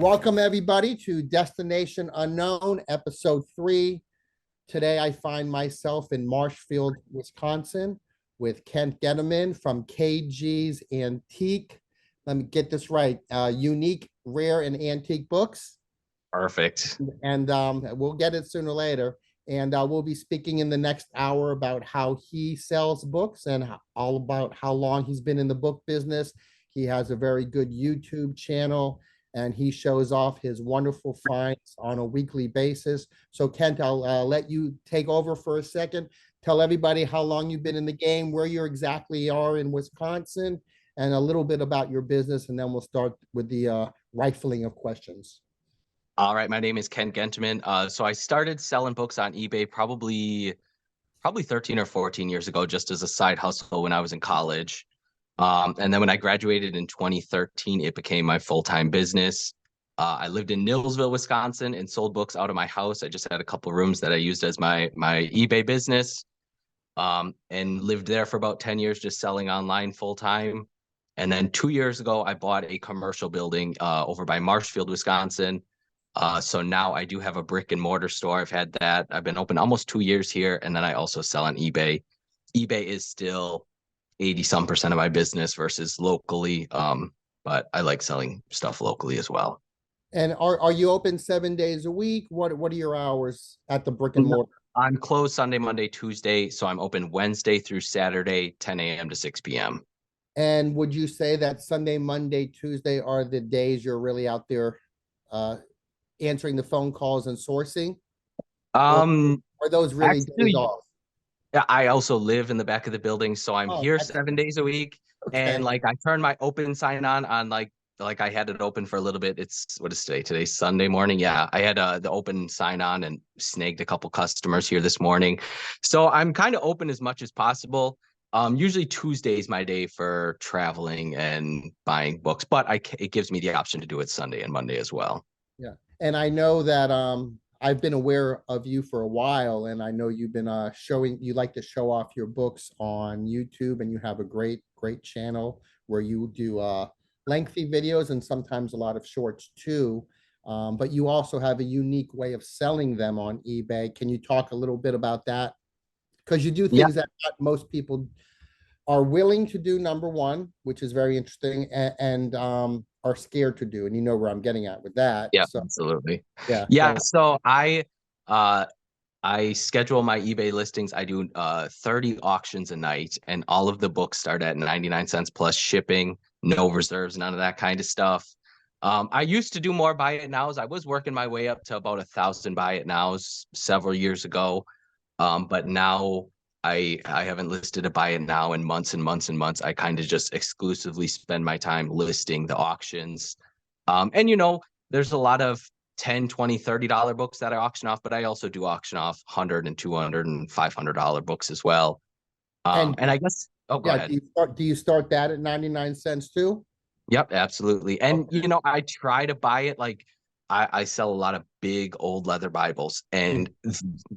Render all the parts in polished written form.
Welcome, everybody, to Destination Unknown, Episode 3. Today, I find myself in Marshfield, Wisconsin, with Kent Genteman from KG's Antique. Let me get this right. Unique, rare, and antique books. Perfect. And we'll get it sooner or later. And we'll be speaking in the next hour about how he sells books and all about how long he's been in the book business. He has a very good YouTube channel, and he shows off his wonderful finds on a weekly basis. So, Kent, I'll let you take over for a second. Tell everybody how long you've been in the game, where you exactly are in Wisconsin, and a little bit about your business, and then we'll start with the rifling of questions. All right, my name is Kent Genteman. So I started selling books on eBay probably 13 or 14 years ago, just as a side hustle when I was in college. And then when I graduated in 2013, it became my full-time business. I lived in Nilsville, Wisconsin, and sold books out of my house. I just had a couple rooms that I used as my eBay business, and lived there for about 10 years, just selling online full-time. And then 2 years ago, I bought a commercial building over by Marshfield, Wisconsin. So now I do have a brick and mortar store. I've had that. I've been open almost 2 years here. And then I also sell on eBay. eBay is still 80% of my business versus locally. But I like selling stuff locally as well. And are you open 7 days a week? What are your hours at the brick and mortar? I'm closed Sunday, Monday, Tuesday. So I'm open Wednesday through Saturday, 10 a.m. to 6 p.m. And would you say that Sunday, Monday, Tuesday are the days you're really out there answering the phone calls and sourcing? Or those really days off? Yeah, I also live in the back of the building, so I'm here excellent. 7 days a week. Okay. And like I turn my open sign on like I had it open for a little bit. What is today? Today's Sunday morning. Yeah, I had the open sign on and snagged a couple customers here this morning. So I'm kind of open as much as possible. Usually Tuesday is my day for traveling and buying books, but it gives me the option to do it Sunday and Monday as well. Yeah. And I know that I've been aware of you for a while, and I know you've been you like to show off your books on YouTube, and you have a great channel where you do lengthy videos and sometimes a lot of shorts too. But you also have a unique way of selling them on eBay. Can you talk a little bit about that? Because you do things that not most people are willing to do, number one, which is very interesting, and are scared to do. And you know where I'm getting at with that. Yeah, so, absolutely. Yeah. Yeah. So I schedule my eBay listings. I do 30 auctions a night, and all of the books start at 99 cents plus shipping, no reserves, none of that kind of stuff. I used to do more buy it nows. I was working my way up to about 1,000 buy it nows several years ago. But now I haven't listed a buy it now in months and months and months. I kind of just exclusively spend my time listing the auctions. And there's a lot of $10, $20, $30 books that I auction off, but I also do auction off $100 and $200 and $500 books as well. And I guess, go ahead. Do you start that at 99 cents too? Yep, absolutely. And I try to buy it like I sell a lot of big old leather Bibles, and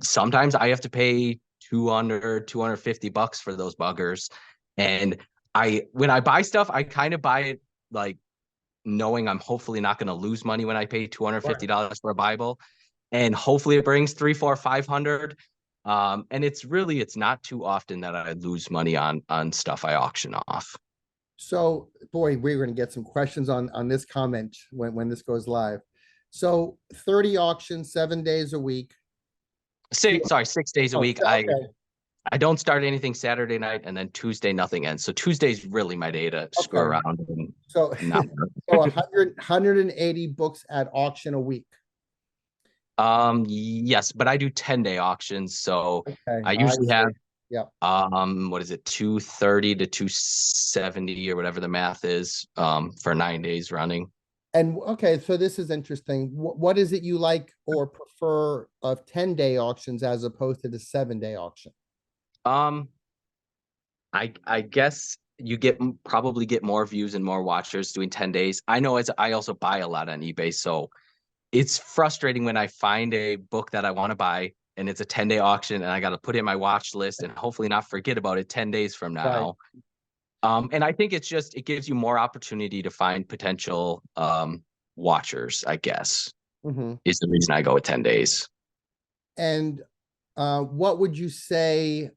sometimes I have to pay $250 for those buggers. And when I buy stuff, I kind of buy it like knowing I'm hopefully not going to lose money when I pay $250 for a Bible, and hopefully it brings 300, 400, 500. And it's not too often that I lose money on stuff I auction off. So, boy, we're going to get some questions on this comment when this goes live. So 30 auctions, 7 days a week. 6 days a week. Okay. I don't start anything Saturday night, and then Tuesday nothing ends. So Tuesday's really my day to screw around. So 180 books at auction a week. Yes, but I do 10-day auctions. So I usually have what is it, 230 to 270 or whatever the math is, for 9 days running. And okay, so this is interesting. What is it you like or prefer of 10-day auctions as opposed to the 7-day auction? I guess you probably get more views and more watchers doing 10 days. I know I also buy a lot on eBay, so it's frustrating when I find a book that I want to buy and it's a 10-day auction and I got to put it in my watch list and hopefully not forget about it 10 days from now. Right. And I think it gives you more opportunity to find potential watchers, I guess, Mhm. is the reason I go with 10 days. And what would you say?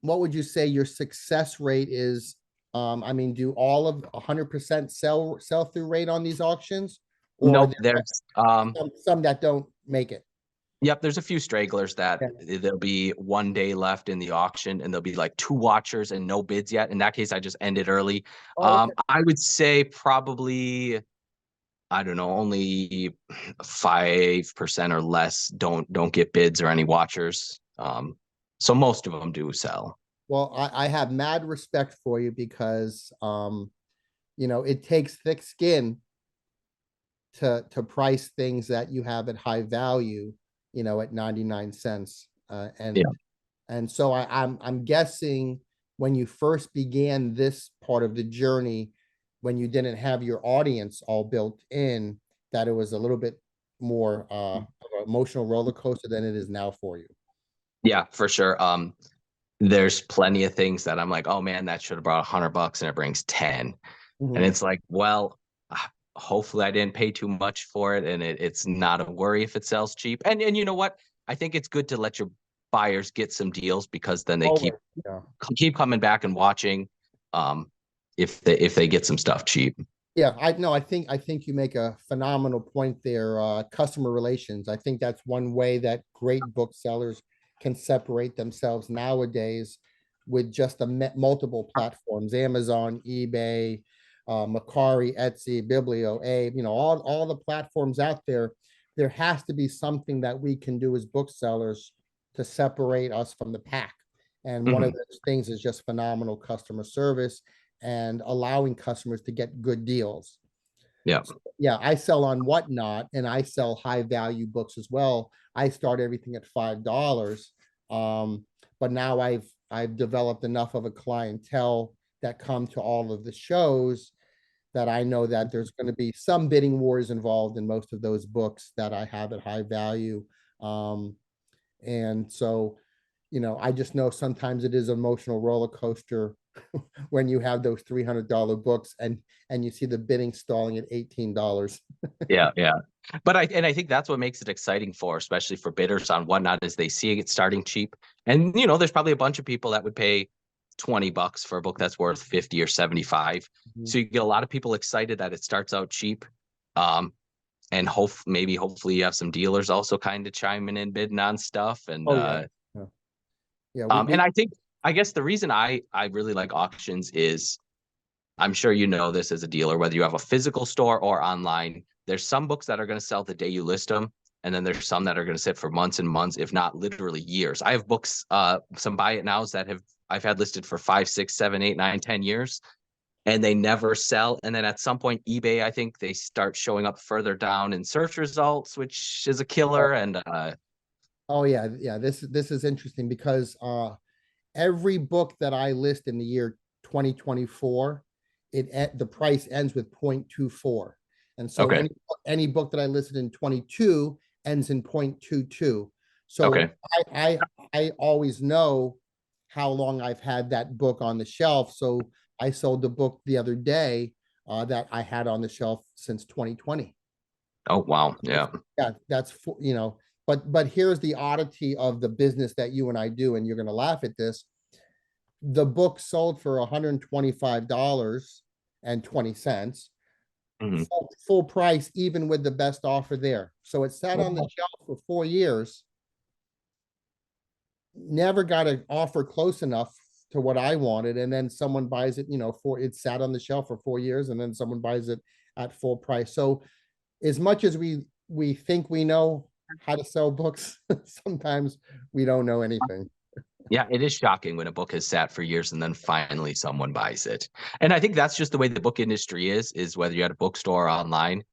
What would you say your success rate is? I mean, do all of 100% sell through rate on these auctions, or are Nope, there there's some that don't make it? yep, there's a few stragglers that Yeah. there'll be 1 day left in the auction and there'll be like two watchers and no bids yet. In that case, I just end it early. Oh, okay. I would say probably, I don't know, only 5% or less don't get bids or any watchers. So most of them do sell. Well, I have mad respect for you because it takes thick skin to price things that you have at high value, at 99 cents. Yeah. And so I'm guessing when you first began this part of the journey, when you didn't have your audience all built in, that it was a little bit more of an emotional roller coaster than it is now for you. Yeah, for sure. There's plenty of things that I'm like, oh man, that should have brought $100 and it brings 10. And Mhm. it's like, well, hopefully I didn't pay too much for it, and it's not a worry if it sells cheap. And you know what? I think it's good to let your buyers get some deals because then they Always, keep yeah. keep coming back and watching. If they get some stuff cheap. Yeah, I think you make a phenomenal point there. Customer relations. I think that's one way that great booksellers can separate themselves nowadays with just multiple platforms: Amazon, eBay, Macari, Etsy, Biblio, Abe. All the platforms out there. There has to be something that we can do as booksellers to separate us from the pack. And one of Mhm. those things is just phenomenal customer service and allowing customers to get good deals. Yeah. So, yeah, I sell on Whatnot and I sell high value books as well. I start everything at $5. But now I've developed enough of a clientele that come to all of the shows that I know that there's going to be some bidding wars involved in most of those books that I have at high value. Um, and so, I just know sometimes it is an emotional roller coaster when you have those $300 books and you see the bidding stalling at $18. Yeah, yeah. But I think that's what makes it exciting for, especially for bidders on Whatnot, is they see it starting cheap. And there's probably a bunch of people that would pay $20 for a book that's worth 50 or 75. Mhm. So you get a lot of people excited that it starts out cheap. Um, and hopefully you have some dealers also kind of chiming in bidding on stuff. And Oh yeah. Yeah. Yeah. We, and we I guess the reason I really like auctions is, I'm sure you know this as a dealer, whether you have a physical store or online, there's some books that are going to sell the day you list them. And then there's some that are going to sit for months and months, if not literally years. I have books, some buy it nows that I've had listed for 5, 6, 7, 8, 9, 10 years, and they never sell. And then at some point, eBay, I think they start showing up further down in search results, which is a killer. And oh yeah. Yeah. This is interesting because every book that I list in the year 2024, the price ends with 0.24. And so okay, any book that I listed in 22 ends in 0.22. So okay, I always know how long I've had that book on the shelf. So I sold the book the other day that I had on the shelf since 2020. oh wow, That's yeah, yeah, but here's the oddity of the business that you and I do, and you're gonna laugh at this. The book sold for $125.20, mhm. full price, even with the best offer there. So it sat on the shelf for 4 years, never got an offer close enough to what I wanted, and then someone buys it, for it sat on the shelf for 4 years, and then someone buys it at full price. So as much as we think we know how to sell books, sometimes we don't know anything. Yeah, it is shocking when a book has sat for years and then finally someone buys it. And I think that's just the way the book industry is whether you're at a bookstore or online.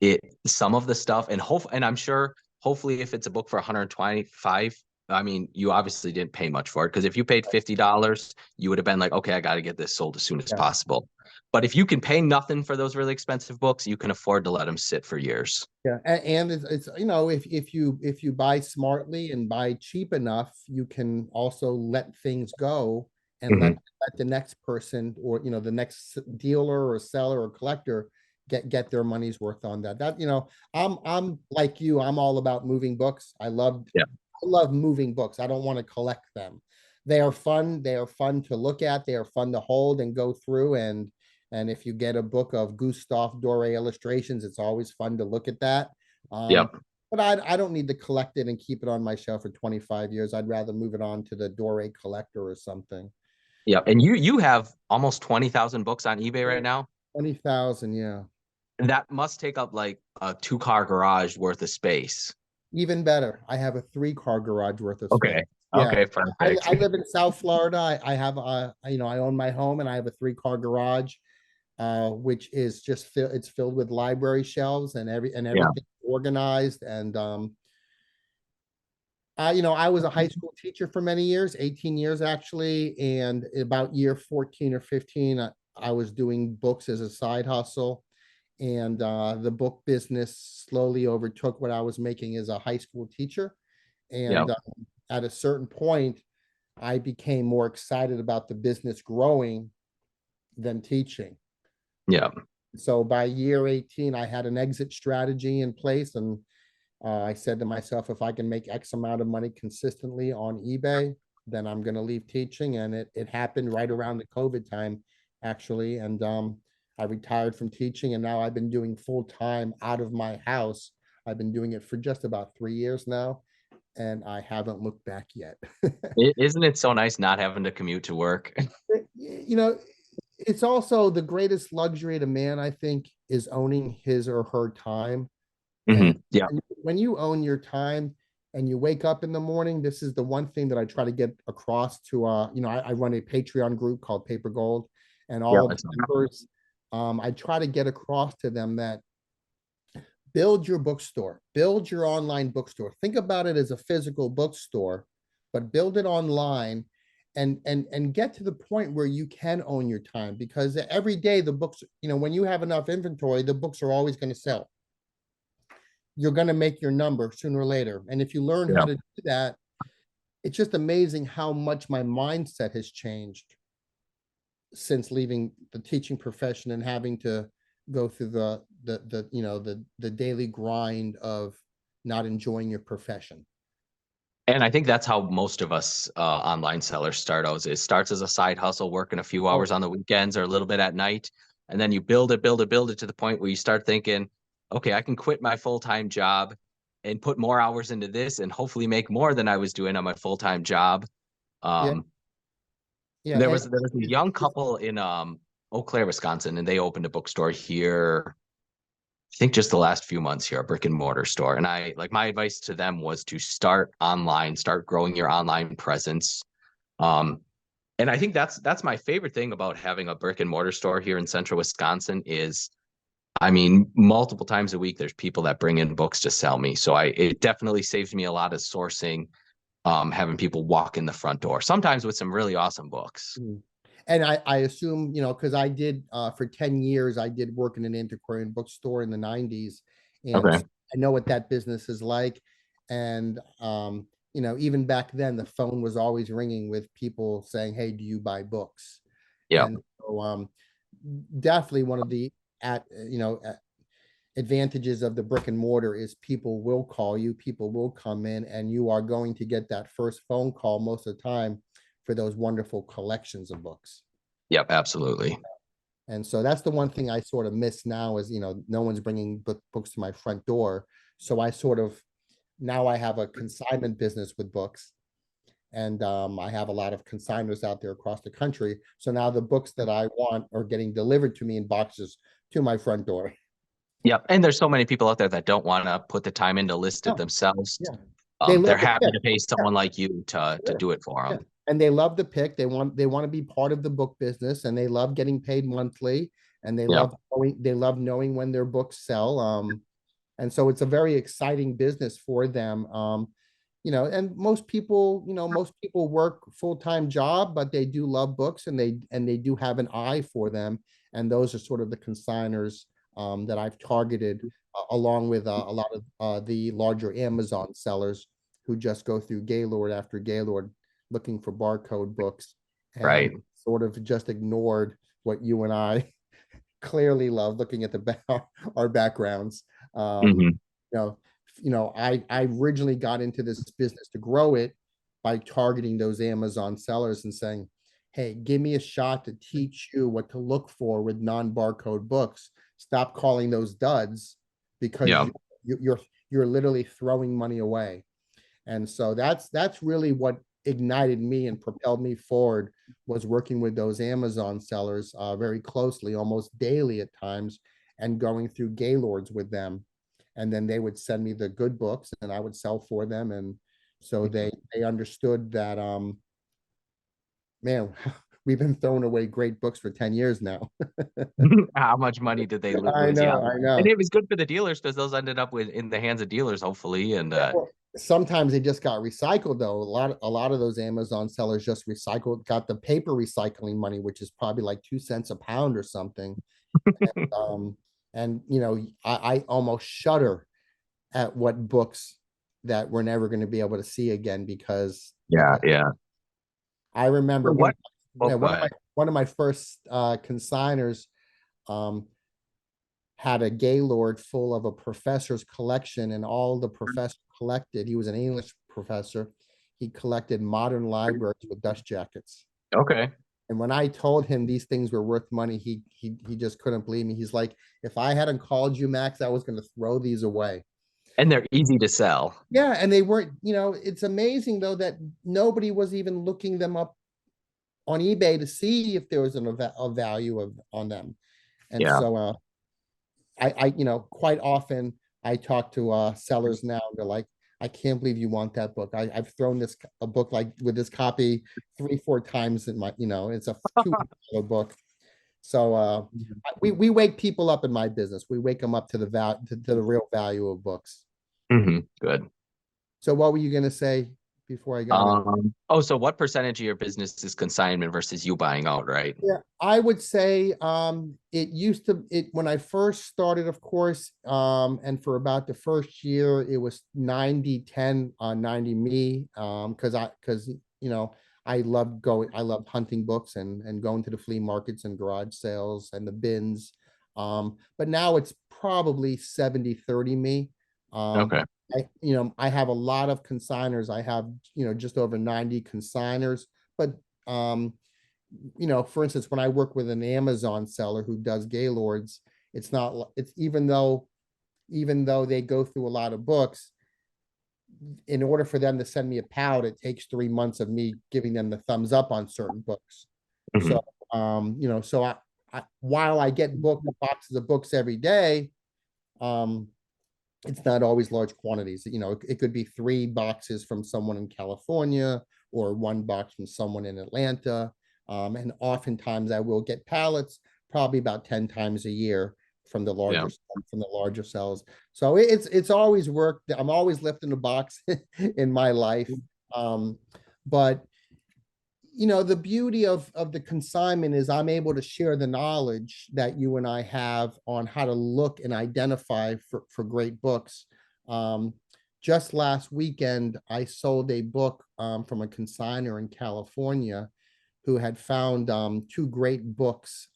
It Some of the stuff, and I'm sure hopefully if it's a book for 125, I mean, you obviously didn't pay much for it, because if you paid $50, you would have been like, okay, I got to get this sold as soon as Yeah. possible. But if you can pay nothing for those really expensive books, you can afford to let them sit for years. Yeah, and it's if you buy smartly and buy cheap enough, you can also let things go and let Mhm. let the next person or the next dealer or seller or collector get their money's worth on that. I'm like you. I'm all about moving books. Yeah. I love moving books. I don't want to collect them. They are fun. They are fun to look at. They are fun to hold and go through. And if you get a book of Gustave Doré illustrations, it's always fun to look at that. Um, Yep. but I don't need to collect it and keep it on my shelf for 25 years. I'd rather move it on to the Doré collector or something. Yep. And you have almost 20,000 books on eBay right now. 20,000, yeah. That must take up like a two-car garage worth of space. Even better. I have a three-car garage worth of space. Okay. Yeah. Okay, I, perfect. I live in South Florida. I have I own my home and I have a three-car garage, which is just it's filled with library shelves and Yeah. everything organized. And I was a high school teacher for many years, 18 years actually, and about year 14 or 15, I was doing books as a side hustle, and the book business slowly overtook what I was making as a high school teacher. Yeah. And at a certain point, I became more excited about the business growing than teaching. Yeah. So by year 18, I had an exit strategy in place, and I said to myself, if I can make X amount of money consistently on eBay, then I'm going to leave teaching. And it happened right around the COVID time, actually. And I retired from teaching, and now I've been doing full time out of my house. I've been doing it for just about 3 years now, and I haven't looked back yet. Isn't it so nice not having to commute to work? you know, it's also the greatest luxury to man, I think, is owning his or her time. And Yeah. when you own your time and you wake up in the morning, this is the one thing that I try to get across to, I run a Patreon group called Papergold, and Yeah. all of the members, I try to get across to them that build your bookstore, build your online bookstore. Think about it as a physical bookstore, but build it online and get to the point where you can own your time, because every day the books, when you have enough inventory, the books are always going to sell. You're going to make your number sooner or later. And if you learn how Yeah. to do that, it's just amazing how much my mindset has changed since leaving the teaching profession and having to go through the daily grind of not enjoying your profession. And I think that's how most of us online sellers start out. It starts as a side hustle, working a few Oh, hours on the weekends or a little bit at night. And then you build it, build it, build it to the point where you start thinking, okay, I can quit my full-time job and put more hours into this and hopefully make more than I was doing on my full-time job. yeah, Um, yeah. there was a young couple in Eau Claire, Wisconsin, and they opened a bookstore here. I think just the last few months here, a brick and mortar store. And I like my advice to them was to start online, start growing your online presence. Um, and I think that's my favorite thing about having a brick and mortar store here in central Wisconsin is, I mean, multiple times a week, there's people that bring in books to sell me. So it definitely saves me a lot of sourcing, having people walk in the front door, sometimes with some really awesome books. Mm. And I assume, because I did for 10 years, I did work in an antiquarian bookstore in the 90s. And Okay. so I know what that business is like. And, even back then, the phone was always ringing with people saying, hey, do you buy books? Yeah. And so definitely one of the advantages of the brick and mortar is people will call you, people will come in, and you are going to get that first phone call most of the time for those wonderful collections of books. Yep. Absolutely. And so that's the one thing I sort of miss now is, no one's bringing books to my front door. So I sort of, now I have a consignment business with books, and I have a lot of consigners out there across the country. So now the books that I want are getting delivered to me in boxes to my front door. Yep. And there's so many people out there that don't want to put the time in to list it Oh, themselves. yeah. They They're love the happy pick. to pay Yeah, someone like you to sure. do it for Yeah. them. And they love the pick. They want to be part of the book business, and they love getting paid monthly, and Yeah. they love knowing when their books sell. And so it's a very exciting business for them. And most people work full-time job, but they do love books, and they do have an eye for them. And those are sort of the consigners that I've targeted, along with a lot of the larger Amazon sellers who just go through Gaylord after Gaylord looking for barcode books, and Right. sort of just ignored what you and I clearly love looking at our backgrounds. Um, Hmm. you know, I originally got into this business to grow it by targeting those Amazon sellers and saying, "Hey, give me a shot to teach you what to look for with non-barcode books. Stop calling those duds because Yeah. you're literally throwing money away." And so that's really what ignited me and propelled me forward, was working with those Amazon sellers very closely, almost daily at times, and going through Gaylords with them. And then they would send me the good books and I would sell for them. And so they understood that man, we've been throwing away great books for 10 years now. How much money did they I lose? Yeah. know, I And know. it was good for the dealers because those ended up with in the hands of dealers, hopefully. And Well, sometimes they just got recycled though. A lot of those Amazon sellers just recycled, got the paper recycling money, which is probably like 2 cents a pound or something. Um, and I almost shudder at what books that we're never going to be able to see again yeah, because yeah. I remember So one what? Oh, yeah, go ahead. one of my first consigners um had a Gaylord full of a professor's collection, and all the professor collected, he was an English professor, he collected modern libraries with dust jackets. Okay. And when I told him these things were worth money, he just couldn't believe me. He's like, if I hadn't called you, Max, I was going to throw these away. And they're easy to sell. Yeah, and they weren't, it's amazing though that nobody was even looking them up on eBay to see if there was a value on them. And Yeah. so quite often I talk to sellers now. They're like, I can't believe you want that book. I've thrown a book like with this copy 3, 4 times in it's a $200 book. So we wake people up in my business. We wake them up to the to the real value of books. Good. So what were you gonna say before I got in? Oh, so what percentage of your business is consignment versus you buying out, right? Yeah, I would say it used to it when I first started, of course, and for about the first year it was 90-10 on 90 me because I loved hunting books and going to the flea markets and garage sales and the bins. But now it's probably 70-30 me. Um Okay. I have a lot of consigners. I have, just over 90 consigners, but um for instance, when I work with an Amazon seller who does Gaylords, it's not, it's even though they go through a lot of books, in order for them to send me a pound, it takes 3 months of me giving them the thumbs up on certain books. So, Hmm. so while I get boxes of books every day, um, it's not always large quantities. It could be 3 boxes from someone in California or 1 box from someone in Atlanta. And oftentimes I will get pallets probably about 10 times a year from the Yeah. larger cells. So it's always worked. I'm always lifting a box in my life. Um, but the beauty of the consignment is I'm able to share the knowledge that you and I have on how to look and identify for great books. Um, just last weekend, I sold a book from a consigner in California who had found 2 great books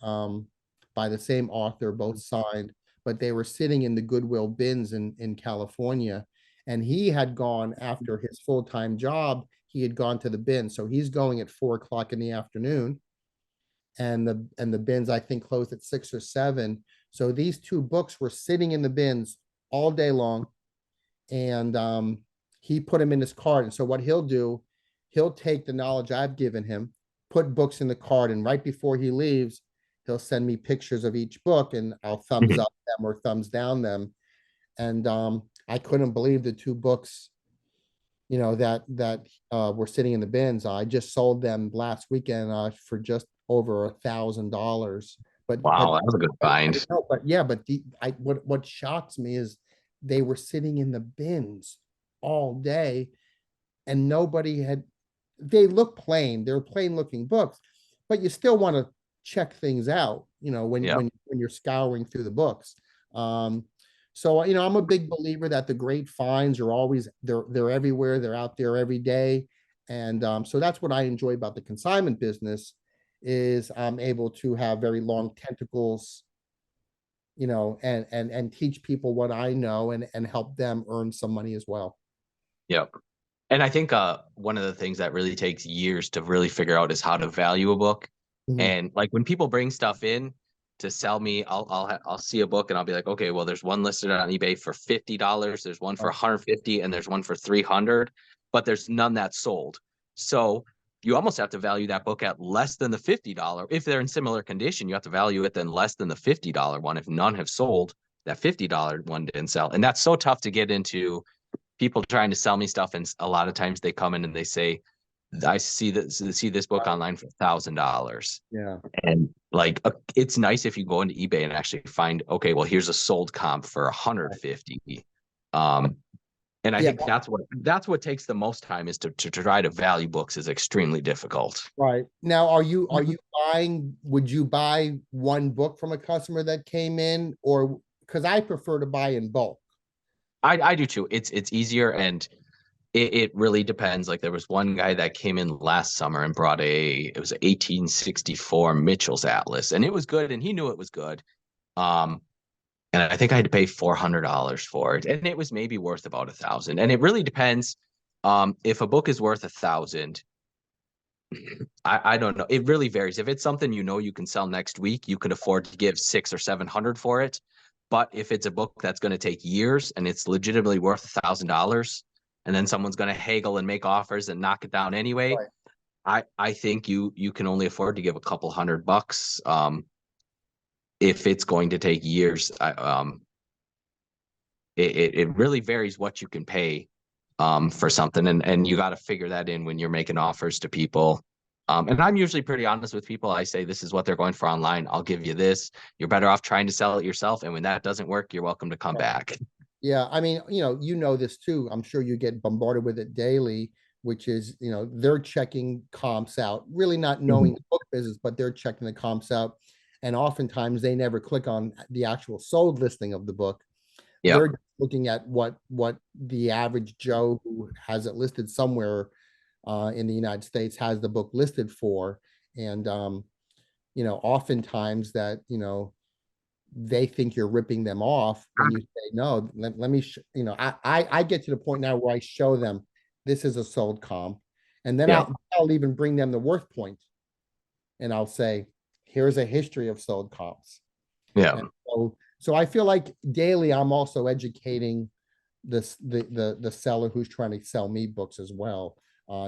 by the same author, both signed, but they were sitting in the Goodwill bins in California. And he had gone after his full-time job, he had gone to the bin. So he's going at 4 o'clock in the afternoon. And the bins, I think, closed at 6 or 7. So these 2 books were sitting in the bins all day long. And he put them in his cart. And so what he'll do, he'll take the knowledge I've given him, put books in the cart, and right before he leaves, he'll send me pictures of each book and I'll thumbs Mhm. up them or thumbs down them. And I couldn't believe the 2 books, that were sitting in the bins. I just sold them last weekend for just over $1,000. But Wow, that was a good I find. know, but yeah, but what shocks me is they were sitting in the bins all day and nobody had. They look plain. They're plain looking books, but you still want to check things out, Yeah. when you're scouring through the books. Um, so I'm a big believer that the great finds are always they're everywhere. They're out there every day, and so that's what I enjoy about the consignment business is I'm able to have very long tentacles and teach people what I know and help them earn some money as well. Yep. And I think one of the things that really takes years to really figure out is how to value a book. Mhm. And like when people bring stuff in to sell me, I'll see a book and I'll be like, okay, well, there's one listed on eBay for $50, there's one for Right, 150, and there's one for 300, but there's none that sold. So you almost have to value that book at less than the $50. If they're in similar condition, you have to value it then less than the $50 one. If none have sold, that $50 one didn't sell. And that's so tough to get into people trying to sell me stuff, and a lot of times they come in and they say, I see this book right. online for $1,000. Yeah, And like it's nice if you go into eBay and actually find, okay, well, here's a sold comp for 150. um and I yeah, think that's what takes the most time, is to try to value books is extremely difficult. right. Now, are you buying? Would you buy one book from a customer that came in, or because I prefer to buy in bulk? I do too. It's easier, and it really depends. Like there was one guy that came in last summer and brought it was an 1864 Mitchell's Atlas, and it was good, and he knew it was good. Um, and I think I had to pay $400 for it, and it was maybe worth about 1,000. And it really depends. If a book is worth 1,000, I don't know. It really varies. If it's something you can sell next week, you can afford to give 600 or 700 for it. But if it's a book that's going to take years and it's legitimately worth $1,000, and then someone's going to haggle and make offers and knock it down anyway, Right. I think you can only afford to give a couple $100. If it's going to take years, it really varies what you can pay for something, and you got to figure that in when you're making offers to people. And I'm usually pretty honest with people. I say, this is what they're going for online. I'll give you this. You're better off trying to sell it yourself. And when that doesn't work, you're welcome to come back. Yeah, I mean, this too. I'm sure you get bombarded with it daily, which is, they're checking comps out, really not knowing the book business, but they're checking the comps out. And oftentimes they never click on the actual sold listing of the book. Yep. They're looking at what the average Joe who has it listed somewhere in the United States has the book listed for. And oftentimes that, they think you're ripping them off when you say no. Let me I get to the point now where I show them this is a sold comp, and then Yep. I'll even bring them the worth point, and I'll say here's a history of sold comps. Yep. And so I feel like daily I'm also educating the seller who's trying to sell me books as well,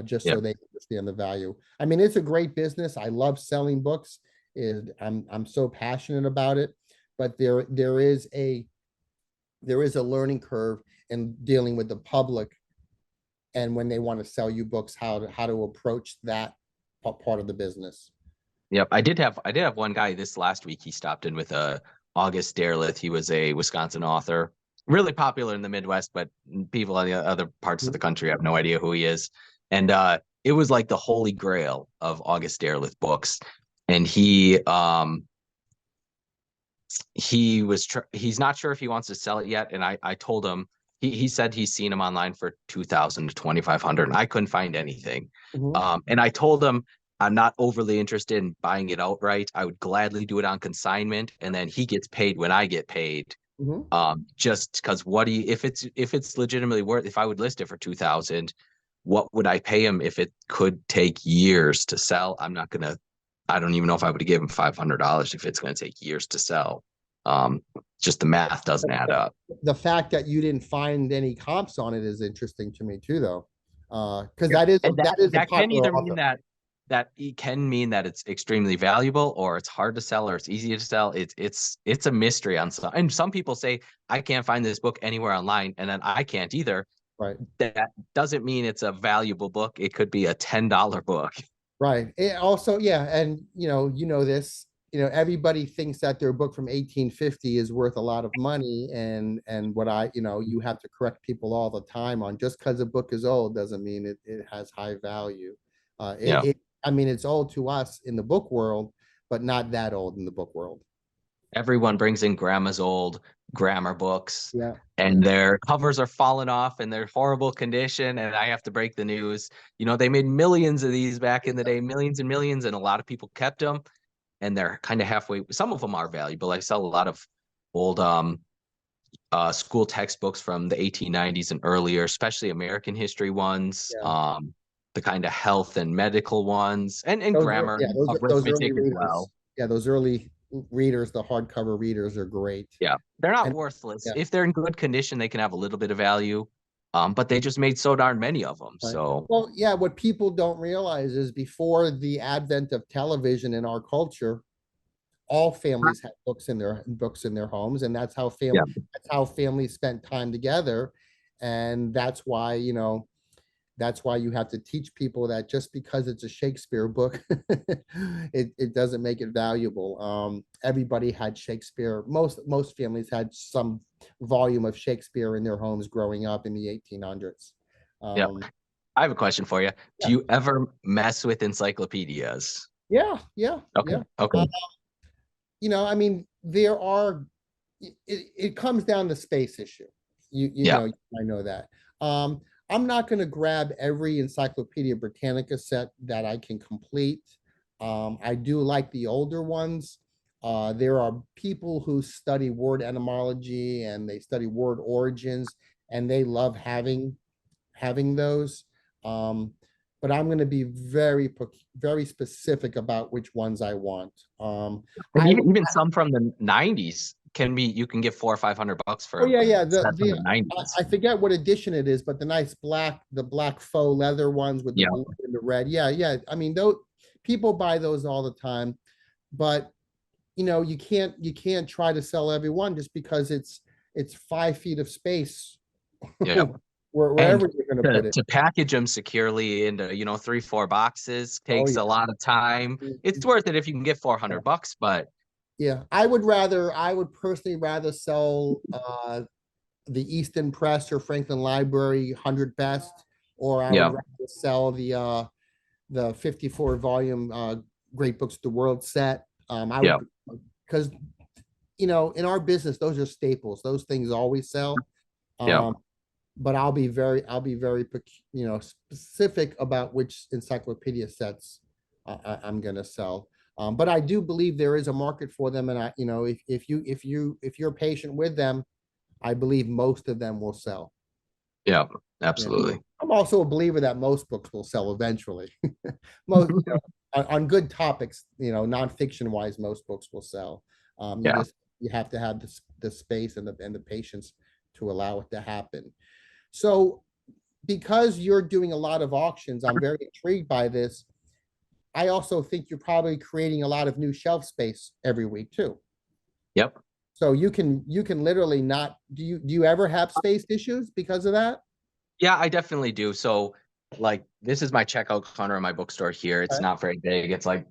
just so Yep. they understand the value. I mean, it's a great business. I love selling books. I'm so passionate about it, but there is a learning curve in dealing with the public, and when they want to sell you books, how to approach that part of the business. Yep. I did have one guy this last week. He stopped in with August Derleth. He was a Wisconsin author, really popular in the Midwest, but people in the other parts of the country have no idea who he is. And it was like the holy grail of August Derleth books. And he's not sure if he wants to sell it yet. And I told him, he said he's seen him online for 2,000 to 2,500, and I couldn't find anything. Mhm, And I told him I'm not overly interested in buying it outright. I would gladly do it on consignment, and then he gets paid when I get paid. mhm. Just because if it's legitimately worth, if I would list it for 2,000, what would I pay him if it could take years to sell? I don't even know if I would give him $500 if it's gonna take years to sell. Um, just the math doesn't add up. The fact that you didn't find any comps on it is interesting to me too, though, because Yeah. that is And that is a that can popular either mean author. that it can mean that it's extremely valuable, or it's hard to sell, or it's easy to sell. It's a mystery on some. And some people say, I can't find this book anywhere online, and then I can't either. Right. That doesn't mean it's a valuable book. It could be a $10 book. Right. It also, yeah, and this. Everybody thinks that their book from 1850 is worth a lot of money, and what you have to correct people all the time on, just because a book is old doesn't mean it has high value. Yeah. I mean, it's old to us in the book world, but not that old in the book world. Everyone brings in grandma's old grammar books, Yeah. Yeah. and their covers are falling off and they're horrible condition. And I have to break the news. They made millions of these back in the day, millions and millions, and a lot of people kept them. And they're kind of halfway. Some of them are valuable. I sell a lot of old school textbooks from the 1890s and earlier, especially American history ones, Yeah. the kind of health and medical ones, and Those are, grammar yeah, and those early arithmetic as readers. well. Yeah, those early readers, the hardcover readers are great. Yeah, they're not And worthless. yeah, If they're in good condition, they can have a little bit of value. But they just made so darn many of them. right. So Well, yeah, what people don't realize is before the advent of television in our culture, all families had books in their homes, and yeah, that's how families spent time together. And that's why you have to teach people that just because it's a Shakespeare book, it doesn't make it valuable. Everybody had Shakespeare. Most families had some volume of Shakespeare in their homes growing up in the 1800s. yeah. Um, I have a question for you. Do yeah, you ever mess with encyclopedias? yeah, yeah, Okay, yeah. okay, I mean, it comes down to space issue. yeah, I know that. I'm not going to grab every Encyclopedia Britannica set that I can complete. I do like the older ones. There are people who study word etymology and they study word origins, and they love having those. Um, but I'm going to be very specific about which ones I want. and I even some from the '90s can be. You can get 400 or 500 bucks for Oh a yeah, yeah. set from the '90s. I forget what edition it is, but the nice the black faux leather ones with the Yeah, blue and the red. Yeah, yeah. I mean, those people buy those all the time, but you can't try to sell every one just because it's 5 feet of space yeah. And wherever you're going to to, put it. to package them securely into, 3, 4 boxes Oh takes yeah. a lot of time. It's worth it if you can get 400 bucks, but Yeah, I would personally rather sell the Easton Press or Franklin Library 100 best, or I would yeah, rather sell the 54 volume Great Books of the World set. I yeah, would, because in our business, those are staples. Those things always sell. yeah, Um, but I'll be very specific about which encyclopedia sets I'm going to sell. But I do believe there is a market for them, and if you're patient with them, I believe most of them will sell. yeah, Yeah. absolutely. I'm also a believer that most books will sell eventually. Most, on good topics, nonfiction wise, most books will sell. Yeah. You have to have the space and the patience to allow it to happen. So, because you're doing a lot of auctions, I'm very intrigued by this. I also think you're probably creating a lot of new shelf space every week too. Yep. So you can literally not do you ever have space issues because of that? Yeah, I definitely do. So, like, this is my checkout counter in my bookstore here. It's Okay. not very big. It's like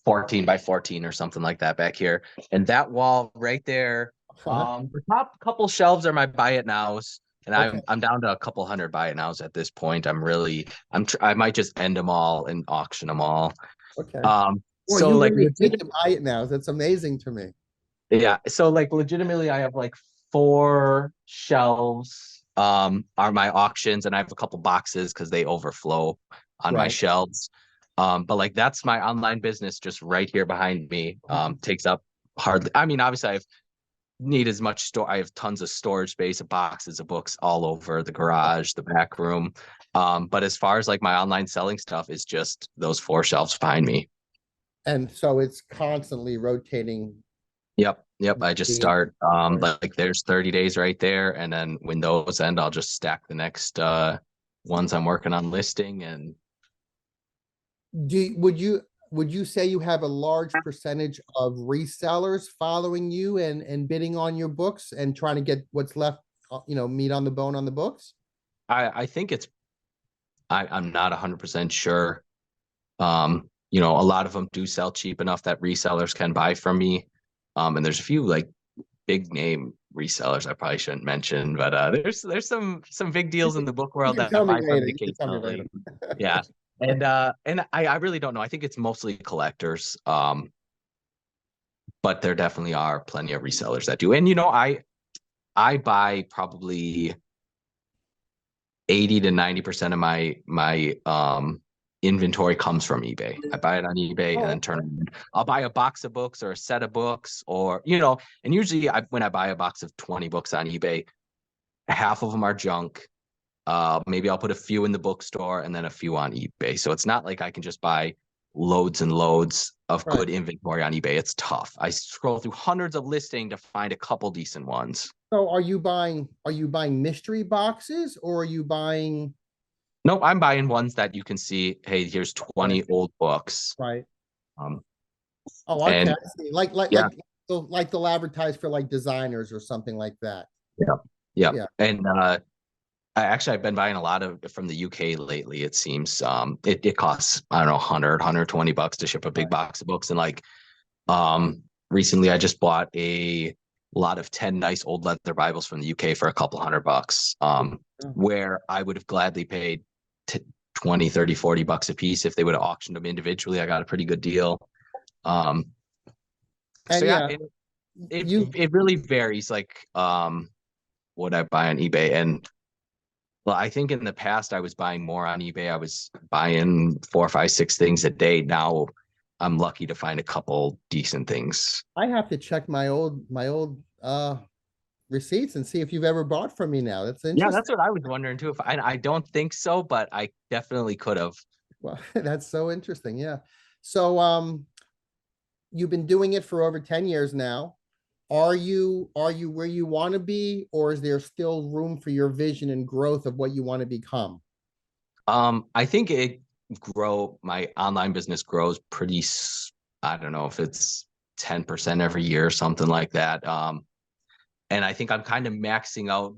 14 by 14 or something like that back here. And that wall right there, Uh-huh. the top couple shelves are my buy it nows. And Okay. I'm down to a couple hundred buy it nows at this point. I might just end them all and auction them all. Okay. Well, So you like really hate to buy it now. That's amazing to me. yeah, so like legitimately I have like 4 shelves are my auctions, and I have a couple boxes because they overflow on my Right. shelves. But like that's my online business just right here behind me. Takes up hardly, I mean, obviously I have tons of storage space of boxes of books all over the garage, the back room. But as far as like my online selling stuff is just those 4 shelves behind me. And so it's constantly rotating. Yep, yep. I just the- start Right. like there's 30 days right there, and then when those end, I'll just stack the next ones I'm working on listing. And Do would you say you have a large percentage of resellers following you and bidding on your books and trying to get what's left, meat on the bone on the books? I think I'm not 100% sure. A lot of them do sell cheap enough that resellers can buy from me. And there's a few like big name resellers I probably shouldn't mention, but there's some big You deals in can, the book you world can that tell me buy from later. me You can tell me later. occasionally. Yeah. And I really don't know. I think it's mostly collectors. But there definitely are plenty of resellers that do. And I buy probably 80 to 90% of my inventory comes from eBay. I buy it on eBay and then Oh, turn it in. I'll buy a box of books or a set of books, or and usually when I buy a box of 20 books on eBay, half of them are junk. Maybe I'll put a few in the bookstore and then a few on eBay. So it's not like I can just buy loads and loads of right. good inventory on eBay. It's tough. I scroll through hundreds of listings to find a couple decent ones. So are you buying mystery boxes or are you buying No, I'm buying ones that you can see, hey, here's right, 20 old books. right? Um, Oh, okay. and I see. Like yeah, so like they'll advertise for like designers or something like that. yeah, yeah. Yeah. And I've been buying a lot of from the UK lately. It seems it costs, I don't know, 100 $120 to ship a big Right. box of books. And like recently I just bought a lot of 10 nice old leather Bibles from the UK for a couple $100. Yeah. Where I would have gladly paid 20, 30, $40 a piece if they would have auctioned them individually. I got a pretty good deal. Um, so And yeah, yeah, it you it really varies, like what I buy on eBay. And well, I think in the past I was buying more on eBay. I was buying four, five, six things a day. Now I'm lucky to find a couple decent things. I have to check my old receipts and see if you've ever bought from me now. That's Yeah, that's interesting. what I was wondering too. If I don't think so, but I definitely could have. Well, that's so interesting. Yeah. So you've been doing it for over 10 years now. Are you where you want to be, or is there still room for your vision and growth of what you want to become? I think my online business grows pretty, I don't know if it's 10% every year or something like that. And I think I'm kind of maxing out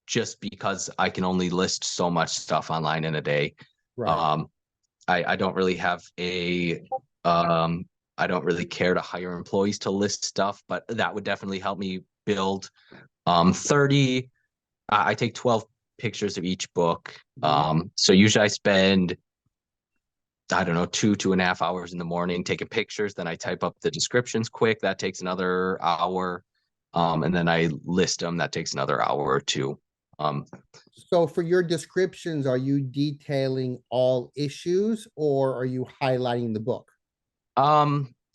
just because I can only list so much stuff online in a day. Right. Um, I don't really have um, I don't really care to hire employees to list stuff, but that would definitely help me build 30. I take 12 pictures of each book. Mhm. So usually I spend, I don't know, 2.5 hours in the morning taking pictures. Then I type up the descriptions quick. That takes another hour. And then I list them. That takes another hour or two. Um, So for your descriptions, are you detailing all issues or are you highlighting the book?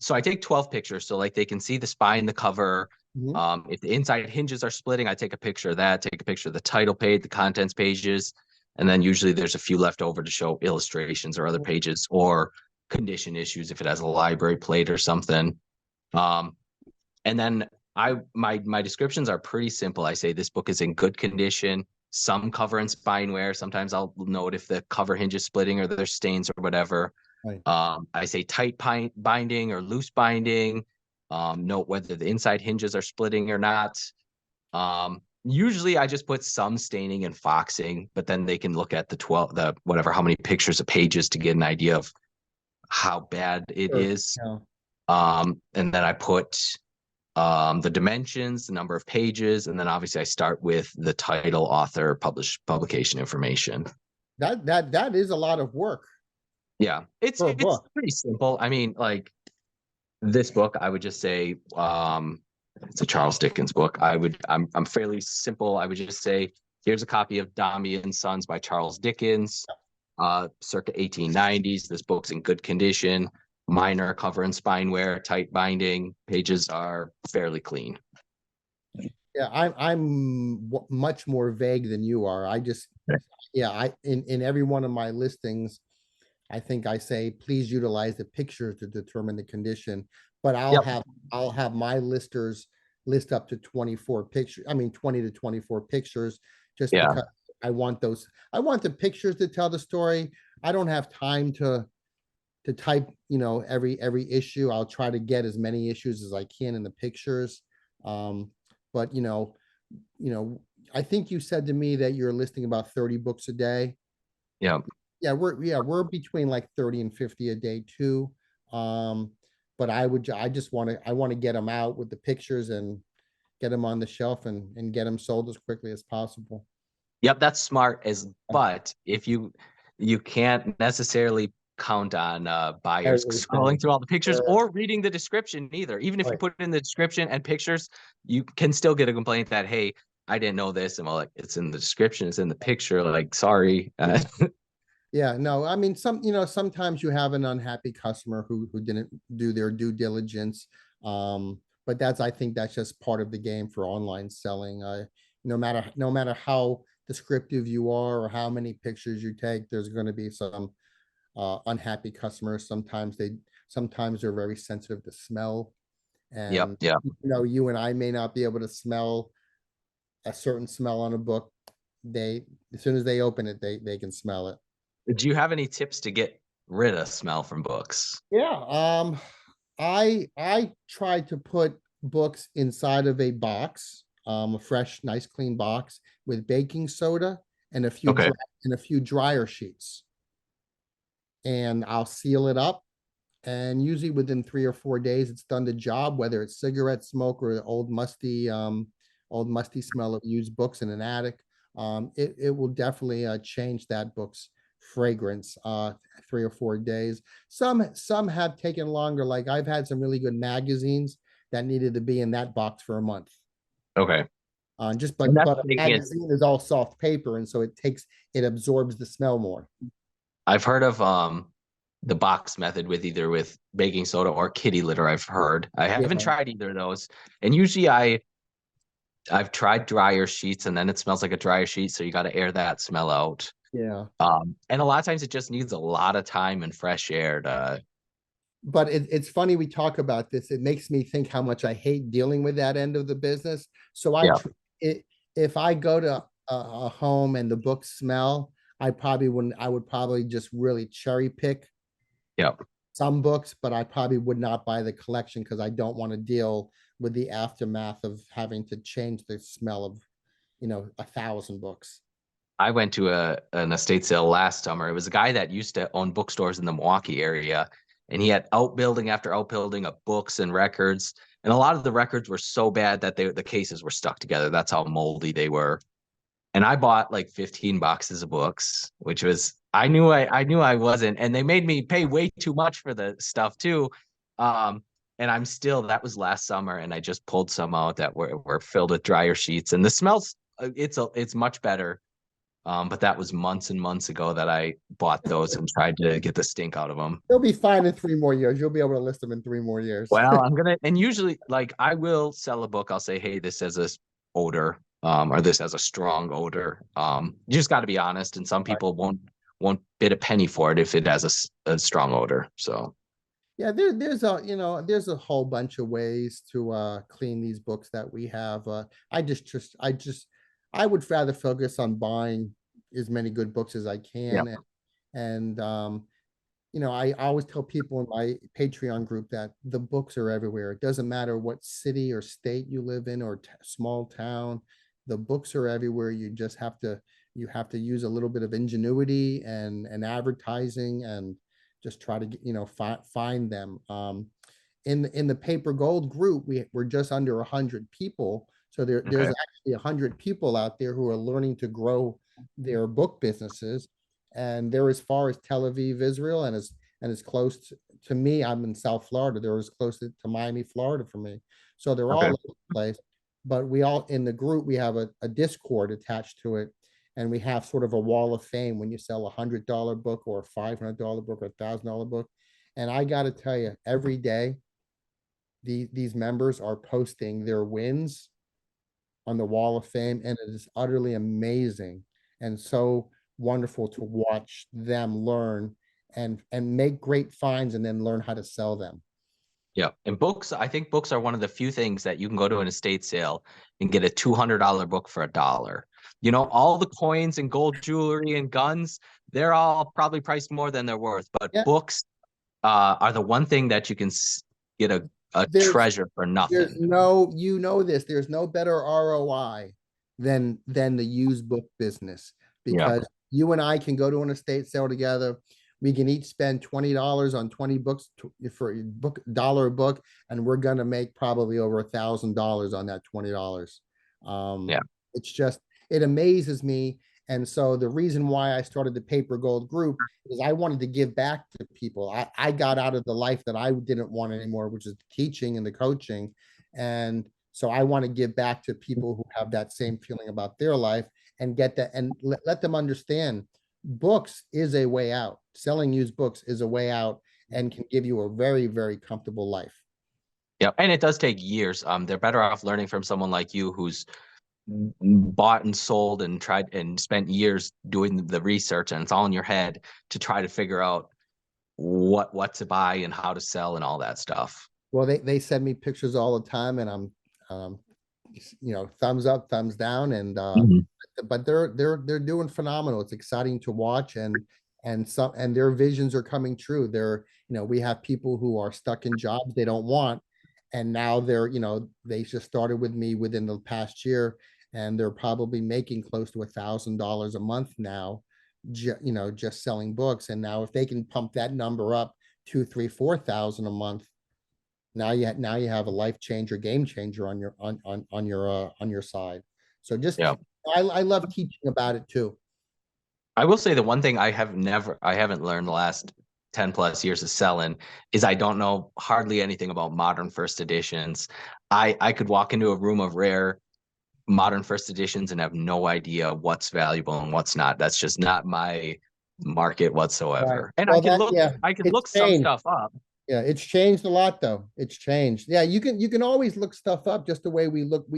so I take 12 pictures. So like they can see the spine, the cover. Mhm. If the inside hinges are splitting, I take a picture of that, take a picture of the title page, the contents pages, and then usually there's a few left over to show illustrations or other pages or condition issues if it has a library plate or something. Um, and then my descriptions are pretty simple. I say this book is in good condition, some cover and spine wear. Sometimes I'll note if the cover hinge is splitting or there's stains or whatever. Right. I say tight binding or loose binding. Note whether the inside hinges are splitting or not. Usually I just put some staining and foxing, but then they can look at the whatever, how many pictures of pages to get an idea of how bad it Sure. is. Yeah. And then I put the dimensions, the number of pages, and then obviously I start with the title, author, publication information. That is a lot of work Yeah, it's for a it's book. pretty simple. I mean, like this book, I would just say it's a Charles Dickens book. I'm fairly simple. I would just say here's a copy of Dombey and Sons by Charles Dickens, circa 1890s. This book's in good condition, minor cover and spine wear, tight binding, pages are fairly clean. Yeah, I'm much more vague than you are. I just yeah, I in every one of my listings, I think I say please utilize the picture to determine the condition, but I'll Yep. have I'll have my listers list up to 24 pictures. I mean 20 to 24 pictures just Yeah. because I want the pictures to tell the story. I don't have time to type, every issue. I'll try to get as many issues as I can in the pictures. But you know, I think you said to me that you're listing about 30 books a day. Yeah. Yeah, we're between like 30 and 50 a day too. Um, but I want to get them out with the pictures and get them on the shelf and get them sold as quickly as possible. Yep, that's smart as Yeah. but if you can't necessarily count on buyers Everything. scrolling through all the pictures Sure. or reading the description either. Even if you Right. put in the description and pictures, you can still get a complaint that, hey, I didn't know this. And well, like it's in the description, it's in the picture. Like, sorry. Yeah, no, I mean, sometimes you have an unhappy customer who didn't do their due diligence. But I think that's just part of the game for online selling. No matter how descriptive you are or how many pictures you take, there's going to be some unhappy customers. Sometimes they're very sensitive to smell, Yep, and yep. you and I may not be able to smell a certain smell on a book. They As soon as they open it, they can smell it. Do you have any tips to get rid of smell from books? Yeah. I tried to put books inside of a box, a fresh, nice, clean box with baking soda and Okay. a few dryer sheets, and I'll seal it up. And usually within 3 or 4 days, it's done the job. Whether it's cigarette smoke or old musty smell of used books in an attic, it will definitely change that book's fragrance. 3 or 4 days. Some have taken longer. Like I've had some really good magazines that needed to be in that box for a month. Okay. Just And that's but the a thing is, magazine is all soft paper, and so it absorbs the smell more. I've heard of the box method with either with baking soda or kitty litter. I've heard. I haven't Yeah, tried either of those. And usually I've tried dryer sheets and then it smells like a dryer sheet, so you got to air that smell out. yeah. And a lot of times it just needs a lot of time and fresh air to, But it's funny we talk about this. It makes me think how much I hate dealing with that end of the business. So yeah, if I go to a home and the books smell, I probably wouldn't. I would probably just really cherry pick yeah. some books, but I probably would not buy the collection because I don't want to deal with the aftermath of having to change the smell of 1,000 books. I went to an estate sale last summer. It was a guy that used to own bookstores in the Milwaukee area, and he had outbuilding after outbuilding of books and records. And a lot of the records were so bad that the cases were stuck together. That's how moldy they were. And I bought like 15 boxes of books, which was I knew I wasn't, and they made me pay way too much for the stuff too. And I'm still that was last summer, and I just pulled some out that were filled with dryer sheets, and the smells it's much better. But that was months and months ago that I bought those and tried to get the stink out of them. They'll be fine in 3 more years. You'll be able to list them in 3 more years. Well, I'm gonna, and usually, like, I will sell a book. I'll say, hey, this has a odor, or this has a strong odor. You just got to be honest, and some people won't bid a penny for it if it has a strong odor. So, Yeah, there's a whole bunch of ways to clean these books that we have. I would rather focus on buying as many good books as I yeah, can, and I always tell people in my Patreon group that the books are everywhere. It doesn't matter what city or state you live in or small town. The books are everywhere. You have to use a little bit of ingenuity and advertising and just try to find them. In the paper gold group, we're just under 100 people. So there's okay, actually 100 people out there who are learning to grow their book businesses, and they're as far as Tel Aviv, Israel, and as close to me. I'm in South Florida. They're as close to Miami, Florida for me. So they're all okay, over the place. But we all in the group, we have a Discord attached to it, and we have sort of a wall of fame when you sell $100 book or a $500 book or $1,000 book. And I got to tell you, every day these members are posting their wins on the wall of fame, and it is utterly amazing and so wonderful to watch them learn and make great finds and then learn how to sell them. yeah. And books, I think books are one of the few things that you can go to an estate sale and get a $200 book for $1. You know, all the coins and gold jewelry and guns, they're all probably priced more than they're worth. But Yeah, books are the one thing that you can get a there's treasure for there's nothing. no there's no better ROI than the used book business, Yeah. because you and I can go to an estate sale together. We can each spend $20 on 20 books for a book dollar a book, and we're gonna make probably over $1,000 on that $20. Yeah. It's just it amazes me. And so the reason why I started the Paper Gold group is I wanted to give back to people. I got out of the life that I didn't want anymore, which is the teaching and the coaching. And so I want to give back to people who have that same feeling about their life and get that and let them understand books is a way out. Selling used books is a way out and can give you a very, very comfortable life. Yeah, and it does take years. They're better off learning from someone like you who's bought and sold and tried and spent years doing the research, and it's all in your head to try to figure out what to buy and how to sell and all that stuff. Well, they send me pictures all the time, and I'm, um, thumbs up, thumbs down, and Mhm. but they're doing phenomenal. It's exciting to watch, and their visions are coming true. We have people who are stuck in jobs they don't want, and now they just started with me within the past year, and they're probably making close to $1,000 a month now, just selling books. And now if they can pump that number up 2, 3, 4,000 a month, now you have a life changer, game changer on your side. So Yeah. I love teaching about it too. I will say the one thing I haven't learned the last 10 plus years of selling is I don't know hardly anything about modern first editions. I could walk into a room of rare modern first editions and have no idea what's valuable and what's not. That's just not my market Right. whatsoever. And Well, that yeah, I can it's look some changed. stuff up. Yeah, it's changed a lot though. It's changed. Yeah, you can always look stuff up just the way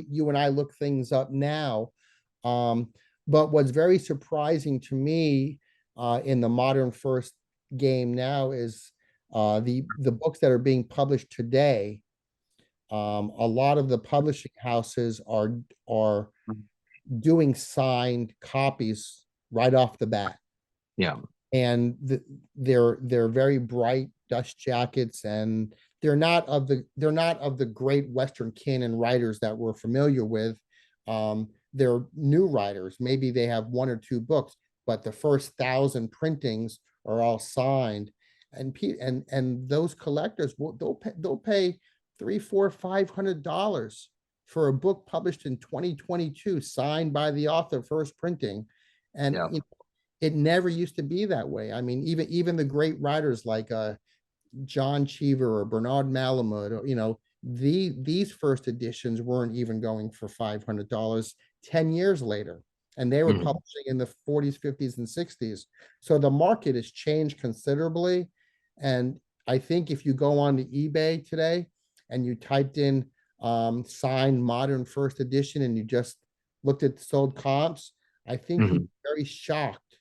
you and I look things up now. Um, but what's very surprising to me in the modern first game now is the books that are being published today. A lot of the publishing houses are doing signed copies right off the bat, Yeah. and they're very bright dust jackets, and they're not of the great Western canon writers that we're familiar with. They're new writers. Maybe they have one or two books, but the first 1,000 printings are all signed, and those collectors they'll pay three, four, $500 for a book published in 2022, signed by the author, first printing. And Yeah. it never used to be that way. I mean, even the great writers like John Cheever or Bernard Malamud, or, these first editions weren't even going for $500 10 years later. And they were Mhm. publishing in the 40s, 50s, and 60s. So the market has changed considerably. And I think if you go on to eBay today and you typed in signed modern first edition and you just looked at sold comps, I think you'd Mhm. be very shocked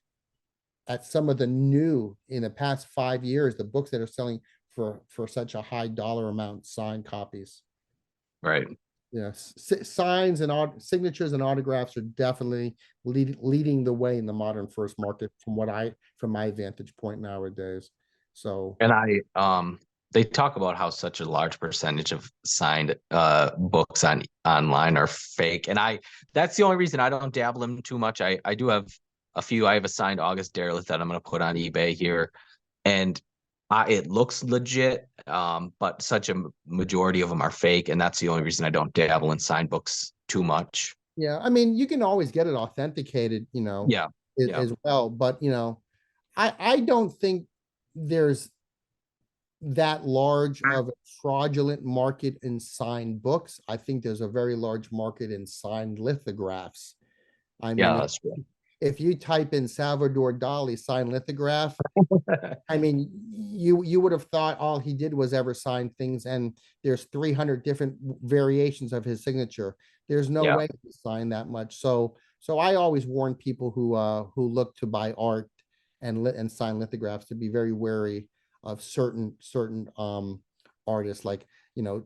at some of the new in the past 5 years, the books that are selling for such a high dollar amount, signed copies. Right. Yes, signs and signatures and autographs are definitely leading the way in the modern first market from my vantage point nowadays. So And they talk about how such a large percentage of signed books online are fake. And that's the only reason I don't dabble in too much. I do have a few. I have a signed August Derleth that I'm gonna put on eBay here. And it looks legit, but such a majority of them are fake, and that's the only reason I don't dabble in signed books too much. yeah, I mean, you can always get it authenticated, Yeah. Yeah. as well. But I don't think there's that large of a fraudulent market in signed books. I think there's a very large market in signed lithographs. I Yeah, mean, that's true. if you type in Salvador Dali signed lithograph, I mean, you would have thought all he did was ever sign things, and there's 300 different variations of his signature. There's no Yeah. way he signed that much. So I always warn people who look to buy art and sign lithographs to be very wary of certain artists like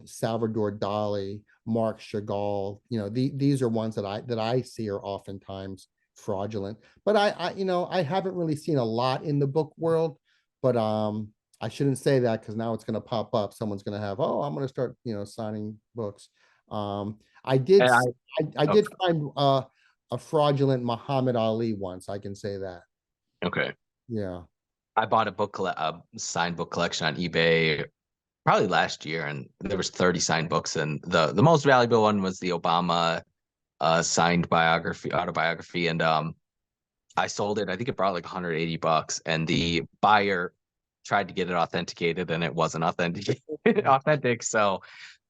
Salvador Dali, Mark Chagall. These are ones that I see are oftentimes fraudulent. But I haven't really seen a lot in the book world. But I shouldn't say that because now it's going to pop up. Someone's going to have, oh, I'm going to start signing books. I did And I oh, did find a fraudulent Muhammad Ali once. I can say that. okay. Yeah. I bought a signed book collection on eBay probably last year, and there was 30 signed books, and the most valuable one was the Obama signed autobiography, and I sold it. I think it brought like 180 bucks, and the buyer tried to get it authenticated, and it wasn't authentic authentic, so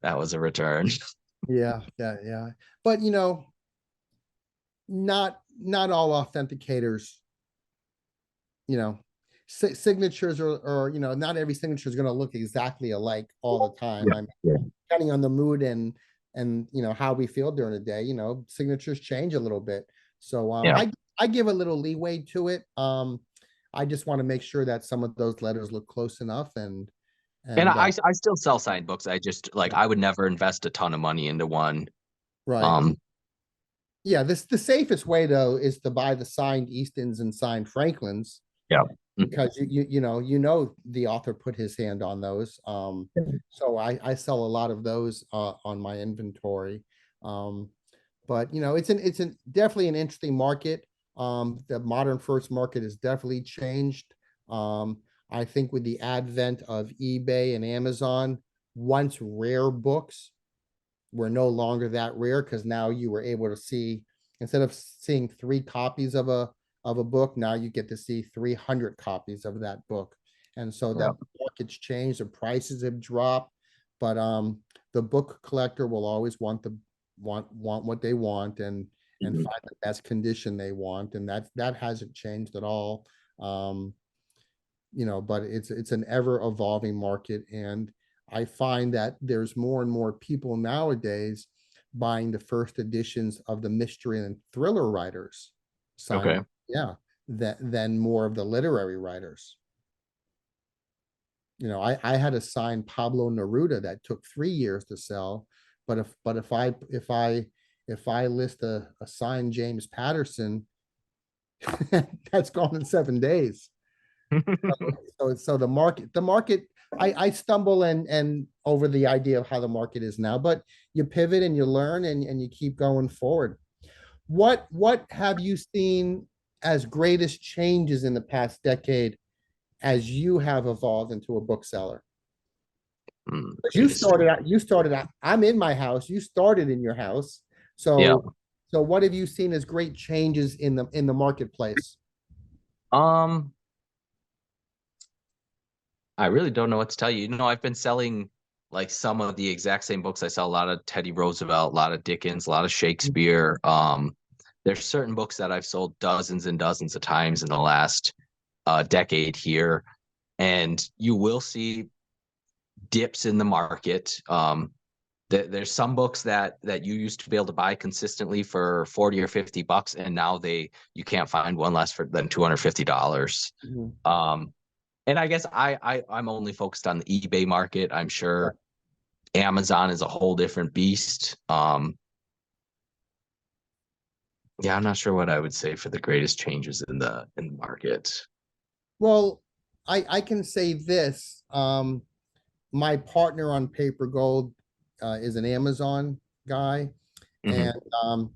that was a return. Yeah, yeah, yeah. But not all authenticators you know, signatures are, not every signature is going to look exactly alike all the time. Yeah. I'm Yeah. depending on the mood and how we feel during the day, signatures change a little bit. So Yeah. I give a little leeway to it. I just want to make sure that some of those letters look close enough And and I still sell signed books. I just like I would never invest a ton of money into one. right. Um, Yeah, this the safest way though is to buy the signed Eastons and signed Franklins yeah. Mhm. because you know the author put his hand on those. So I sell a lot of those on my inventory. Um, but it's definitely an interesting market. The modern first market has definitely changed. I think with the advent of eBay and Amazon, once rare books were no longer that rare because now you were able to see, instead of seeing 3 copies of a book, now you get to see 300 copies of that book. And so Yeah. the market's changed, the prices have dropped, but the book collector will always want what they want and Mhm. find the best condition they want, and that hasn't changed at all. Um, but it's an ever evolving market, and I find that there's more and more people nowadays buying the first editions of the mystery and thriller writers signed, Okay. yeah, that than more of the literary writers. I had a signed Pablo Neruda that took 3 years to sell, but if I list a signed James Patterson, that's gone in 7 days. So the market, I stumble and over the idea of how the market is now, but you pivot and you learn and you keep going forward. What have you seen as greatest changes in the past decade as you have evolved into a bookseller? Because you Greatest. started out, I'm in my house, you started in your house. Yeah. So what have you seen as great changes in the marketplace? Um, I really don't know what to tell you. I've been selling like some of the exact same books. I sell a lot of Teddy Roosevelt, a lot of Dickens, a lot of Shakespeare. There's certain books that I've sold dozens and dozens of times in the last decade here, and you will see dips in the market. There's some books that you used to be able to buy consistently for 40 or $50, and now you can't find one less than $250. Mhm. Um, and I guess I'm only focused on the eBay market. I'm sure Amazon is a whole different beast. Yeah, I'm not sure what I would say for the greatest changes in the market. Well, I can say this. My partner on Paper Gold is an Amazon guy, Hmm. and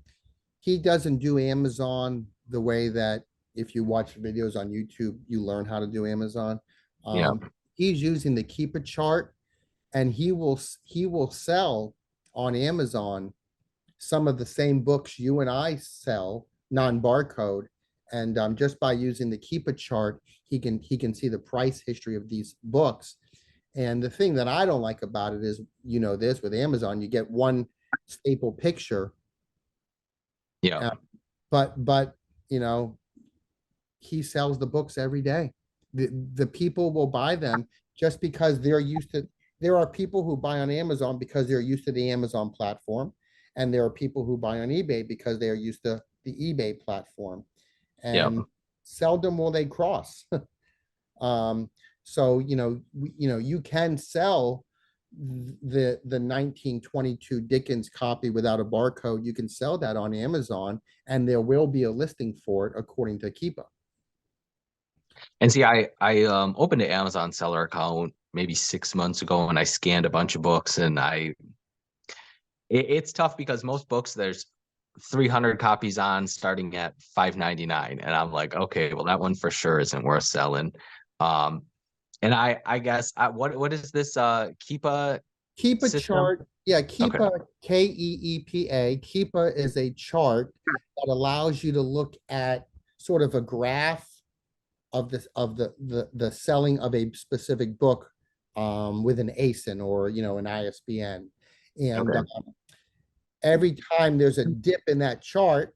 he doesn't do Amazon the way that if you watch videos on YouTube, you learn how to do Amazon. Yeah. He's using the Keep a chart, and he will sell on Amazon some of the same books you and I sell non-barcode, and just by using the Keep a chart, he can see the price history of these books. And the thing that I don't like about it is, this with Amazon, you get one staple picture, Yeah. uh, but you know he sells the books every day. The people will buy them just because they're used to. There are people who buy on Amazon because they're used to the Amazon platform, and there are people who buy on eBay because they are used to the eBay platform. Yeah. And seldom will they cross. Um, so you can sell the 1922 Dickens copy without a barcode. You can sell that on Amazon, and there will be a listing for it according to Keepa. And see, I opened an Amazon seller account maybe 6 months ago, and I scanned a bunch of books, and it's tough because most books there's 300 copies on starting at 5.99, and I'm like, okay, well that one for sure isn't worth selling. Um, and I guess what is this Keepa Keep a system? chart. Yeah, Okay. Keepa, Keepa. Keepa is a chart that allows you to look at sort of a graph of the selling of a specific book with an ASIN or an ISBN. And Okay. every time there's a dip in that chart,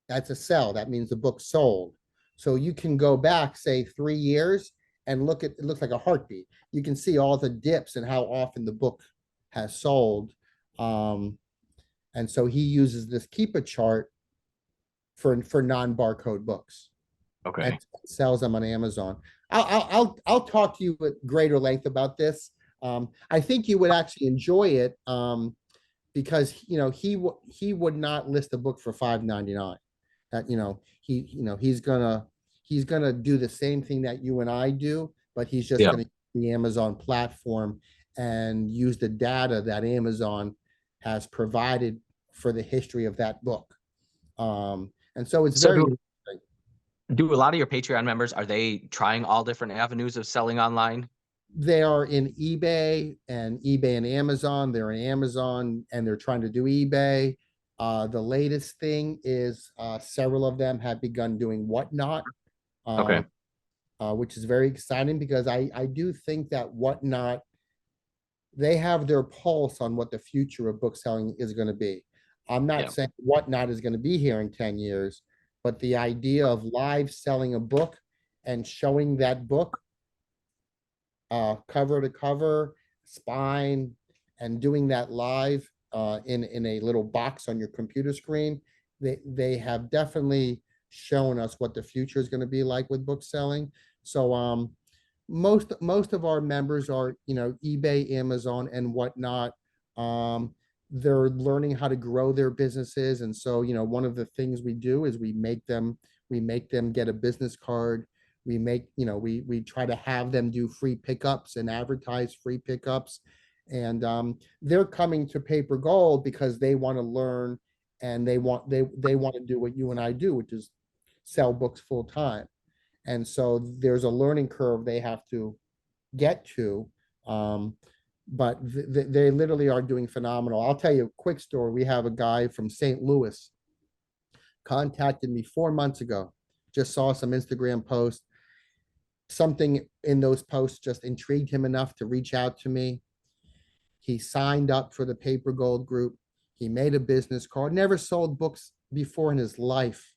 that's a sell. That means the book sold. So you can go back, say, 3 years and look at it, looks like a heartbeat. You can see all the dips and how often the book has sold. Um, and so he uses this keep a chart for non-barcode books and Okay. sells them on Amazon. I'll talk to you at greater length about this. I think you would actually enjoy it, because he would not list a book for $5.99. That he's gonna do the same thing that you and I do, but he's just Yeah. gonna use the Amazon platform and use the data that Amazon has provided for the history of that book. And so it's So very do a lot of your Patreon members, are they trying all different avenues of selling online? they are in eBay and Amazon. They're in Amazon and they're trying to do eBay. The latest thing is several of them have begun doing Whatnot, Okay. um, which is very exciting because I do think that Whatnot, they have their pulse on what the future of book selling is going to be. I'm not Yeah. saying Whatnot is going to be here in 10 years, but the idea of live selling a book and showing that book cover to cover, spine, and doing that live in a little box on your computer screen, they have definitely shown us what the future is going to be like with book selling. So most of our members are eBay, Amazon, and Whatnot. Um, they're learning how to grow their businesses, and so one of the things we do is we make them get a business card. We try to have them do free pickups and advertise free pickups, and they're coming to Paper Gold because they want to learn, and they want to do what you and I do, which is sell books full time. And so there's a learning curve they have to get to. But they literally are doing phenomenal. I'll tell you a quick story. We have a guy from St. Louis contacted me 4 months ago. Just saw some Instagram post. Something in those posts just intrigued him enough to reach out to me. He signed up for the Paper Gold group. He made a business card. Never sold books before in his life.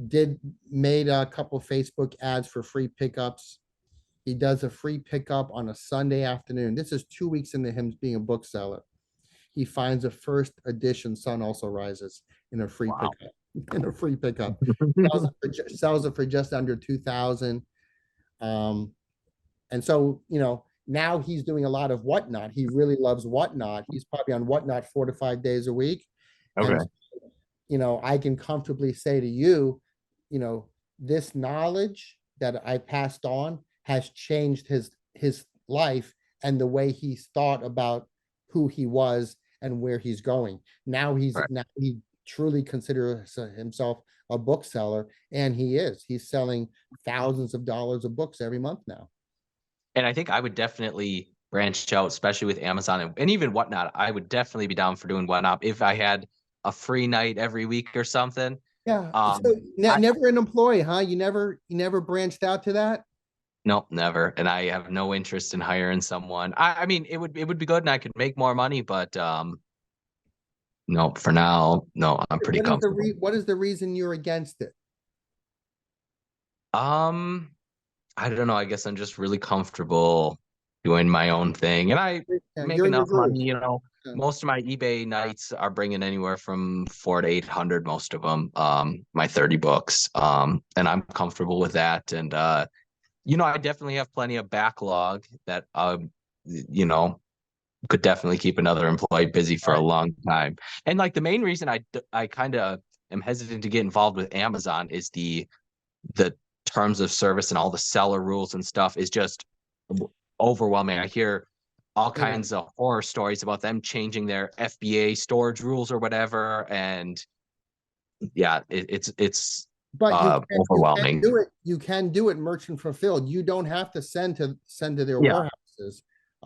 Did Made a couple Facebook ads for free pickups. He does a free pickup on a Sunday afternoon. This is 2 weeks into him being a bookseller. He finds a first edition Sun Also Rises in a free Wow. pickup. In a free pickup, sells it for just under 2,000. And so now he's doing a lot of Whatnot. He really loves Whatnot. He's probably on Whatnot 4 to 5 days a week, and Okay. I can comfortably say to you, this knowledge that I passed on has changed his life and the way he's thought about who he was and where he's going. Now Right. he truly considers himself a bookseller, and he is. He's selling thousands of dollars of books every month now. And I think I would definitely branch out, especially with Amazon and even Whatnot. I would definitely be down for doing Whatnot if I had a free night every week or something. Yeah. So Um, I never an employee, huh? You never branched out to that? Nope, never. And I have no interest in hiring someone. I mean, it would be good and I could make more money, but no, for now, no, I'm pretty comfortable. What is the reason you're against it? Um, I don't know. I guess I'm just really comfortable doing my own thing, and I Yeah, make you're in your enough groove. money. Yeah. Most of my eBay nights are bringing anywhere from 400 to 800. Most of them, my 30 books, and I'm comfortable with that. And I definitely have plenty of backlog that you know, could definitely keep another employee busy for a Right. long time. And like the main reason I kind of am hesitant to get involved with Amazon is the terms of service and all the seller rules and stuff is just overwhelming. I hear all It is. kinds of horror stories about them changing their FBA storage rules or whatever. And yeah, it's But you can overwhelming. do it. You can do it merchant fulfilled. You don't have to send to their Yeah, warehouses.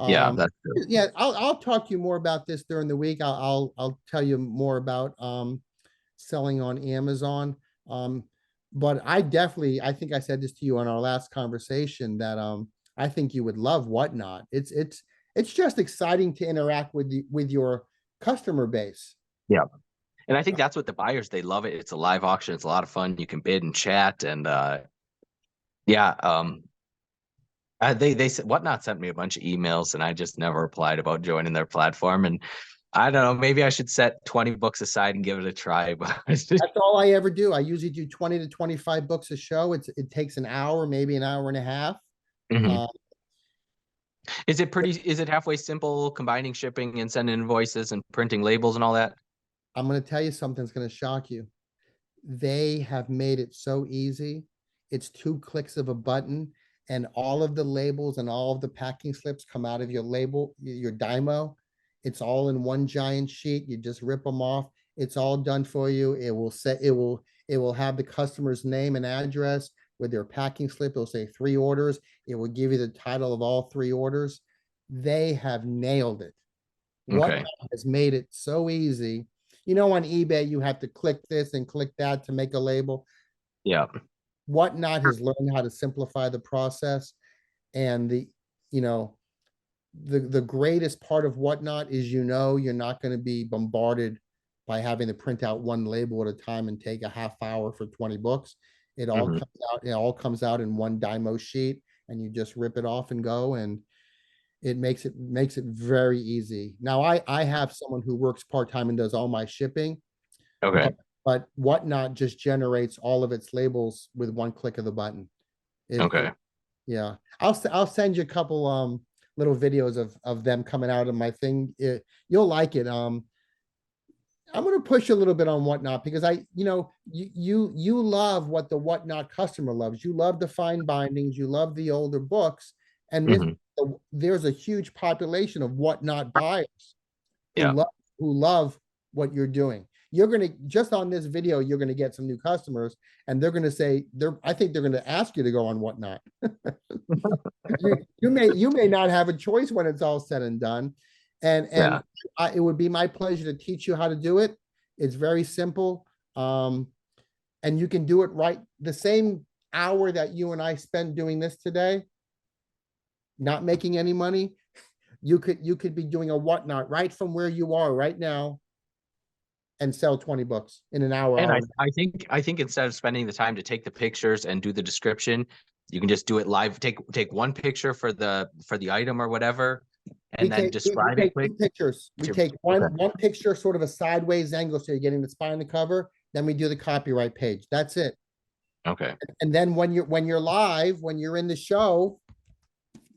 yeah, Um, that's true. yeah, I'll talk to you more about this during the week. I'll tell you more about selling on Amazon. Um, but I think I said this to you on our last conversation that I think you would love Whatnot. It's just exciting to interact with your customer base. Yeah. And I think that's what the buyers, they love it. It's a live auction. It's a lot of fun. You can bid and chat. And yeah, they said Whatnot sent me a bunch of emails and I just never replied about joining their platform. And I don't know, maybe I should set 20 books aside and give it a try. But That's all I ever do. I usually do 20 to 25 books a show. It takes an hour, maybe an hour and a half. Mhm. Um, Is it halfway simple combining shipping and sending invoices and printing labels and all that? I'm going to tell you something that's going to shock you. They have made it so easy. It's 2 clicks of a button, and all of the labels and all of the packing slips come out of your label, your Dymo. It's all in one giant sheet. You just rip them off. It's all done for you. It will have the customer's name and address with their packing slip. It'll say 3 orders. It will give you the title of all 3 orders. They have nailed it. Whatnot Okay. has made it so easy. On eBay, you have to click this and click that to make a label. Yeah. Whatnot has learned how to simplify the process. And you know, the greatest part of Whatnot is, you're not going to be bombarded by having to print out one label at a time and take a half hour for 20 books. Mhm. It all comes out in one Dymo sheet, and you just rip it off and go, and it makes it very easy. Now I have someone who works part-time and does all my shipping, but Okay. Whatnot just generates all of its labels with one click of the button. Okay. Yeah. I'll send you a couple little videos of them coming out of my thing. You'll like it. I'm going to push a little bit on Whatnot because you love what the Whatnot customer loves. You love the fine bindings, you love the older books, and Mhm. there's a huge population of Whatnot buyers who Yeah. love who love what you're doing. You're gonna just on this video, you're gonna get some new customers, and they're gonna say I think they're gonna ask you to go on Whatnot. You may not have a choice when it's all said and done, and Yeah. it would be my pleasure to teach you how to do it. It's very simple, and you can do it right the same hour that you and I spend doing this today, not making any money. You could be doing a Whatnot right from where you are right now and sell 20 books in an hour. And I think instead of spending the time to take the pictures and do the description, you can just do it live. Take one picture for the item or whatever, We and then take we describe it take quick. 2 pictures. We take Okay. one picture, sort of a sideways angle, so you're getting the spine, the cover. Then we do the copyright page. That's it. Okay. And then when you're live, when you're in the show,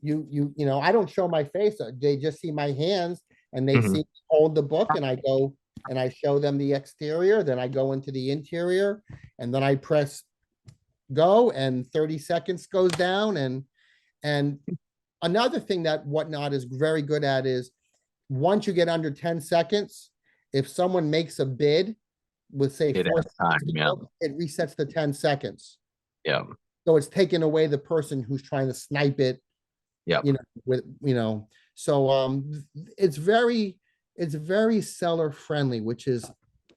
I don't show my face. They just see my hands, and they see Mhm. me hold the book, and I go and I show them the exterior. Then I go into the interior, and then I press go, and 30 seconds goes down. And another thing that Whatnot is very good at is, once you get under 10 seconds, if someone makes a bid with, say, It 4 seconds time. to Yeah. go, it resets to 10 seconds. Yeah. So it's taking away the person who's trying to snipe it, Yep. you know, with, so it's very seller friendly, which is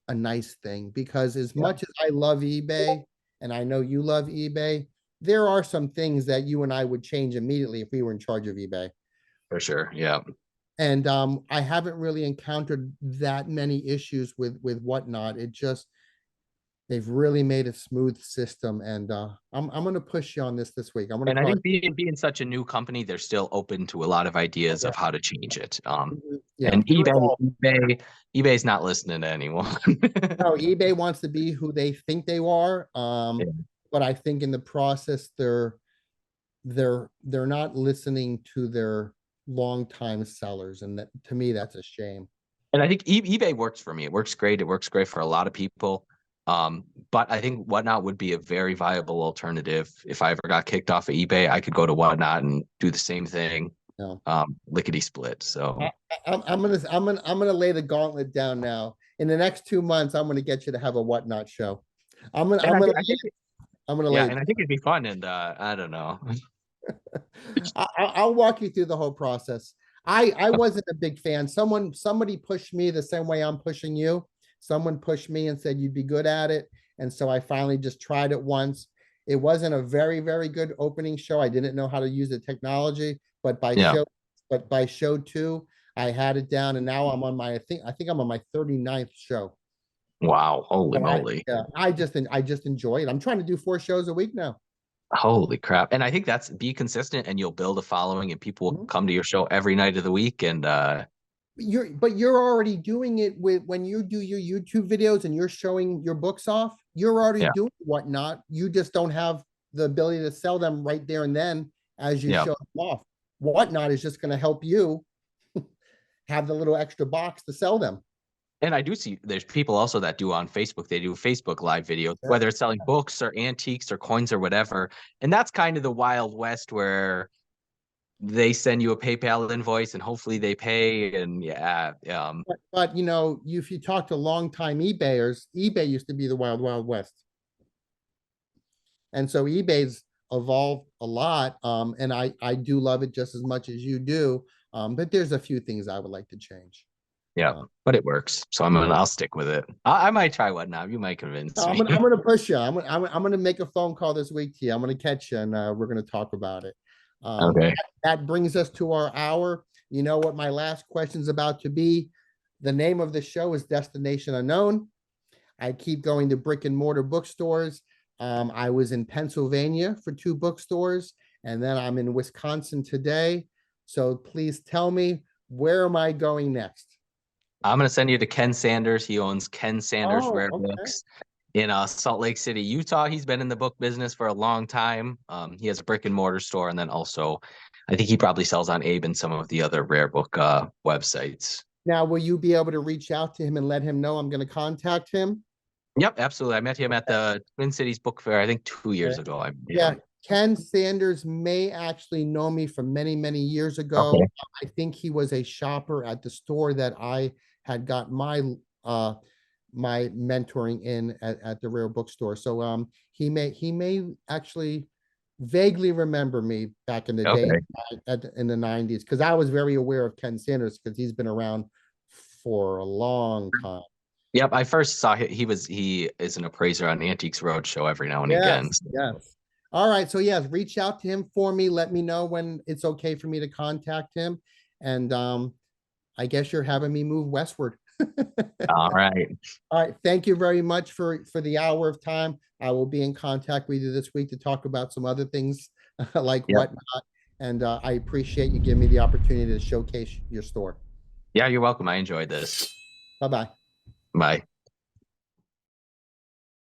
a nice thing, because as Yeah. much as I love eBay, and I know you love eBay, there are some things that you and I would change immediately if we were in charge of eBay. For sure. Yeah. And I haven't really encountered that many issues with Whatnot. They've really made a smooth system, and I'm going to push you on this week. I'm going to And I call think being such a new company, they're still open to a lot of ideas it. of how to change it. Yeah, And they're all. eBay's not listening to anyone. No, eBay wants to be who they think they are. Yeah, But I think in the process, they're not listening to their longtime sellers, and that, to me, that's a shame. and I think eBay works for me. It works great. It works great for a lot of people. But I think Whatnot would be a very viable alternative. If I ever got kicked off of eBay, I could go to Whatnot and do the same thing, No. lickety split. I, So, I'm gonna lay the gauntlet down now. In the next 2 months, I'm gonna get you to have a Whatnot show. I'm gonna and I'm gonna I think, I'm gonna yeah, lay it. and I think it'd be fun. And I don't know. I'll walk you through the whole process. I wasn't a big fan. Somebody pushed me the same way I'm pushing you. Someone pushed me and said you'd be good at it, and so I finally just tried it once. It wasn't a very, very good opening show. I didn't know how to use the technology, but Yeah. by show two, I had it down, and now I'm on my I think I'm on my 39th show. Wow. Holy So moly. I just enjoy it. I'm trying to do 4 shows a week now. Holy crap. And I think that's be consistent and you'll build a following and people will Mhm. come to your show every night of the week. And You're already doing it with when you do your YouTube videos and you're showing your books off, you're already yeah, doing whatnot. You just don't have the ability to sell them right there and then as you yeah. show them off. Whatnot is just going to help you have the little extra box to sell them. And I do see there's people also that do on Facebook. They do Facebook live videos, Yeah. whether it's selling books or antiques or coins or whatever. And that's kind of the Wild West where they send you a PayPal invoice and hopefully they pay. And yeah, But you know, if you talk to longtime eBayers, eBay used to be the wild, wild west. And so eBay's evolved a lot. And I do love it just as much as you do. But there's a few things I would like to change. yeah, Uh, but it works. So I'll stick with it. I might try one now. You might convince me. I'm gonna push you. I'm gonna make a phone call this week to you. I'm gonna catch you and we're gonna talk about it. Okay. That brings us to our hour. You know what my last question is about to be? The name of the show is Destination Unknown. I keep going to brick and mortar bookstores. I was in Pennsylvania for 2 bookstores, and then I'm in Wisconsin today. So please tell me, where am I going next? I'm gonna send you to Ken Sanders. He owns Ken Sanders Oh, Rare okay. Books in Salt Lake City, Utah. He's been in the book business for a long time. He has a brick and mortar store, and then also, I think he probably sells on Abe and some of the other rare book websites. Now, will you be able to reach out to him and let him know I'm going to contact him? Yep, absolutely. I met him at the Twin Cities Book Fair, I think 2 years ago. I met Yeah, him. Ken Sanders may actually know me from many, many years ago. Okay. I think he was a shopper at the store that I had got uh my mentoring in at the rare bookstore. So he may actually vaguely remember me back in the day Okay. in the 90s because I was very aware of Ken Sanders because he's been around for a long time. Yep, I first saw he is an appraiser on Antiques Roadshow every now and again. Yes, yes. All right. So yes, reach out to him for me. Let me know when it's okay for me to contact him. And I guess you're having me move westward. All right. All right. Thank you very much for the hour of time. I will be in contact with you this week to talk about some other things like Yep. whatnot. And I appreciate you giving me the opportunity to showcase your store. Yeah, you're welcome. I enjoyed this. Bye bye. Bye.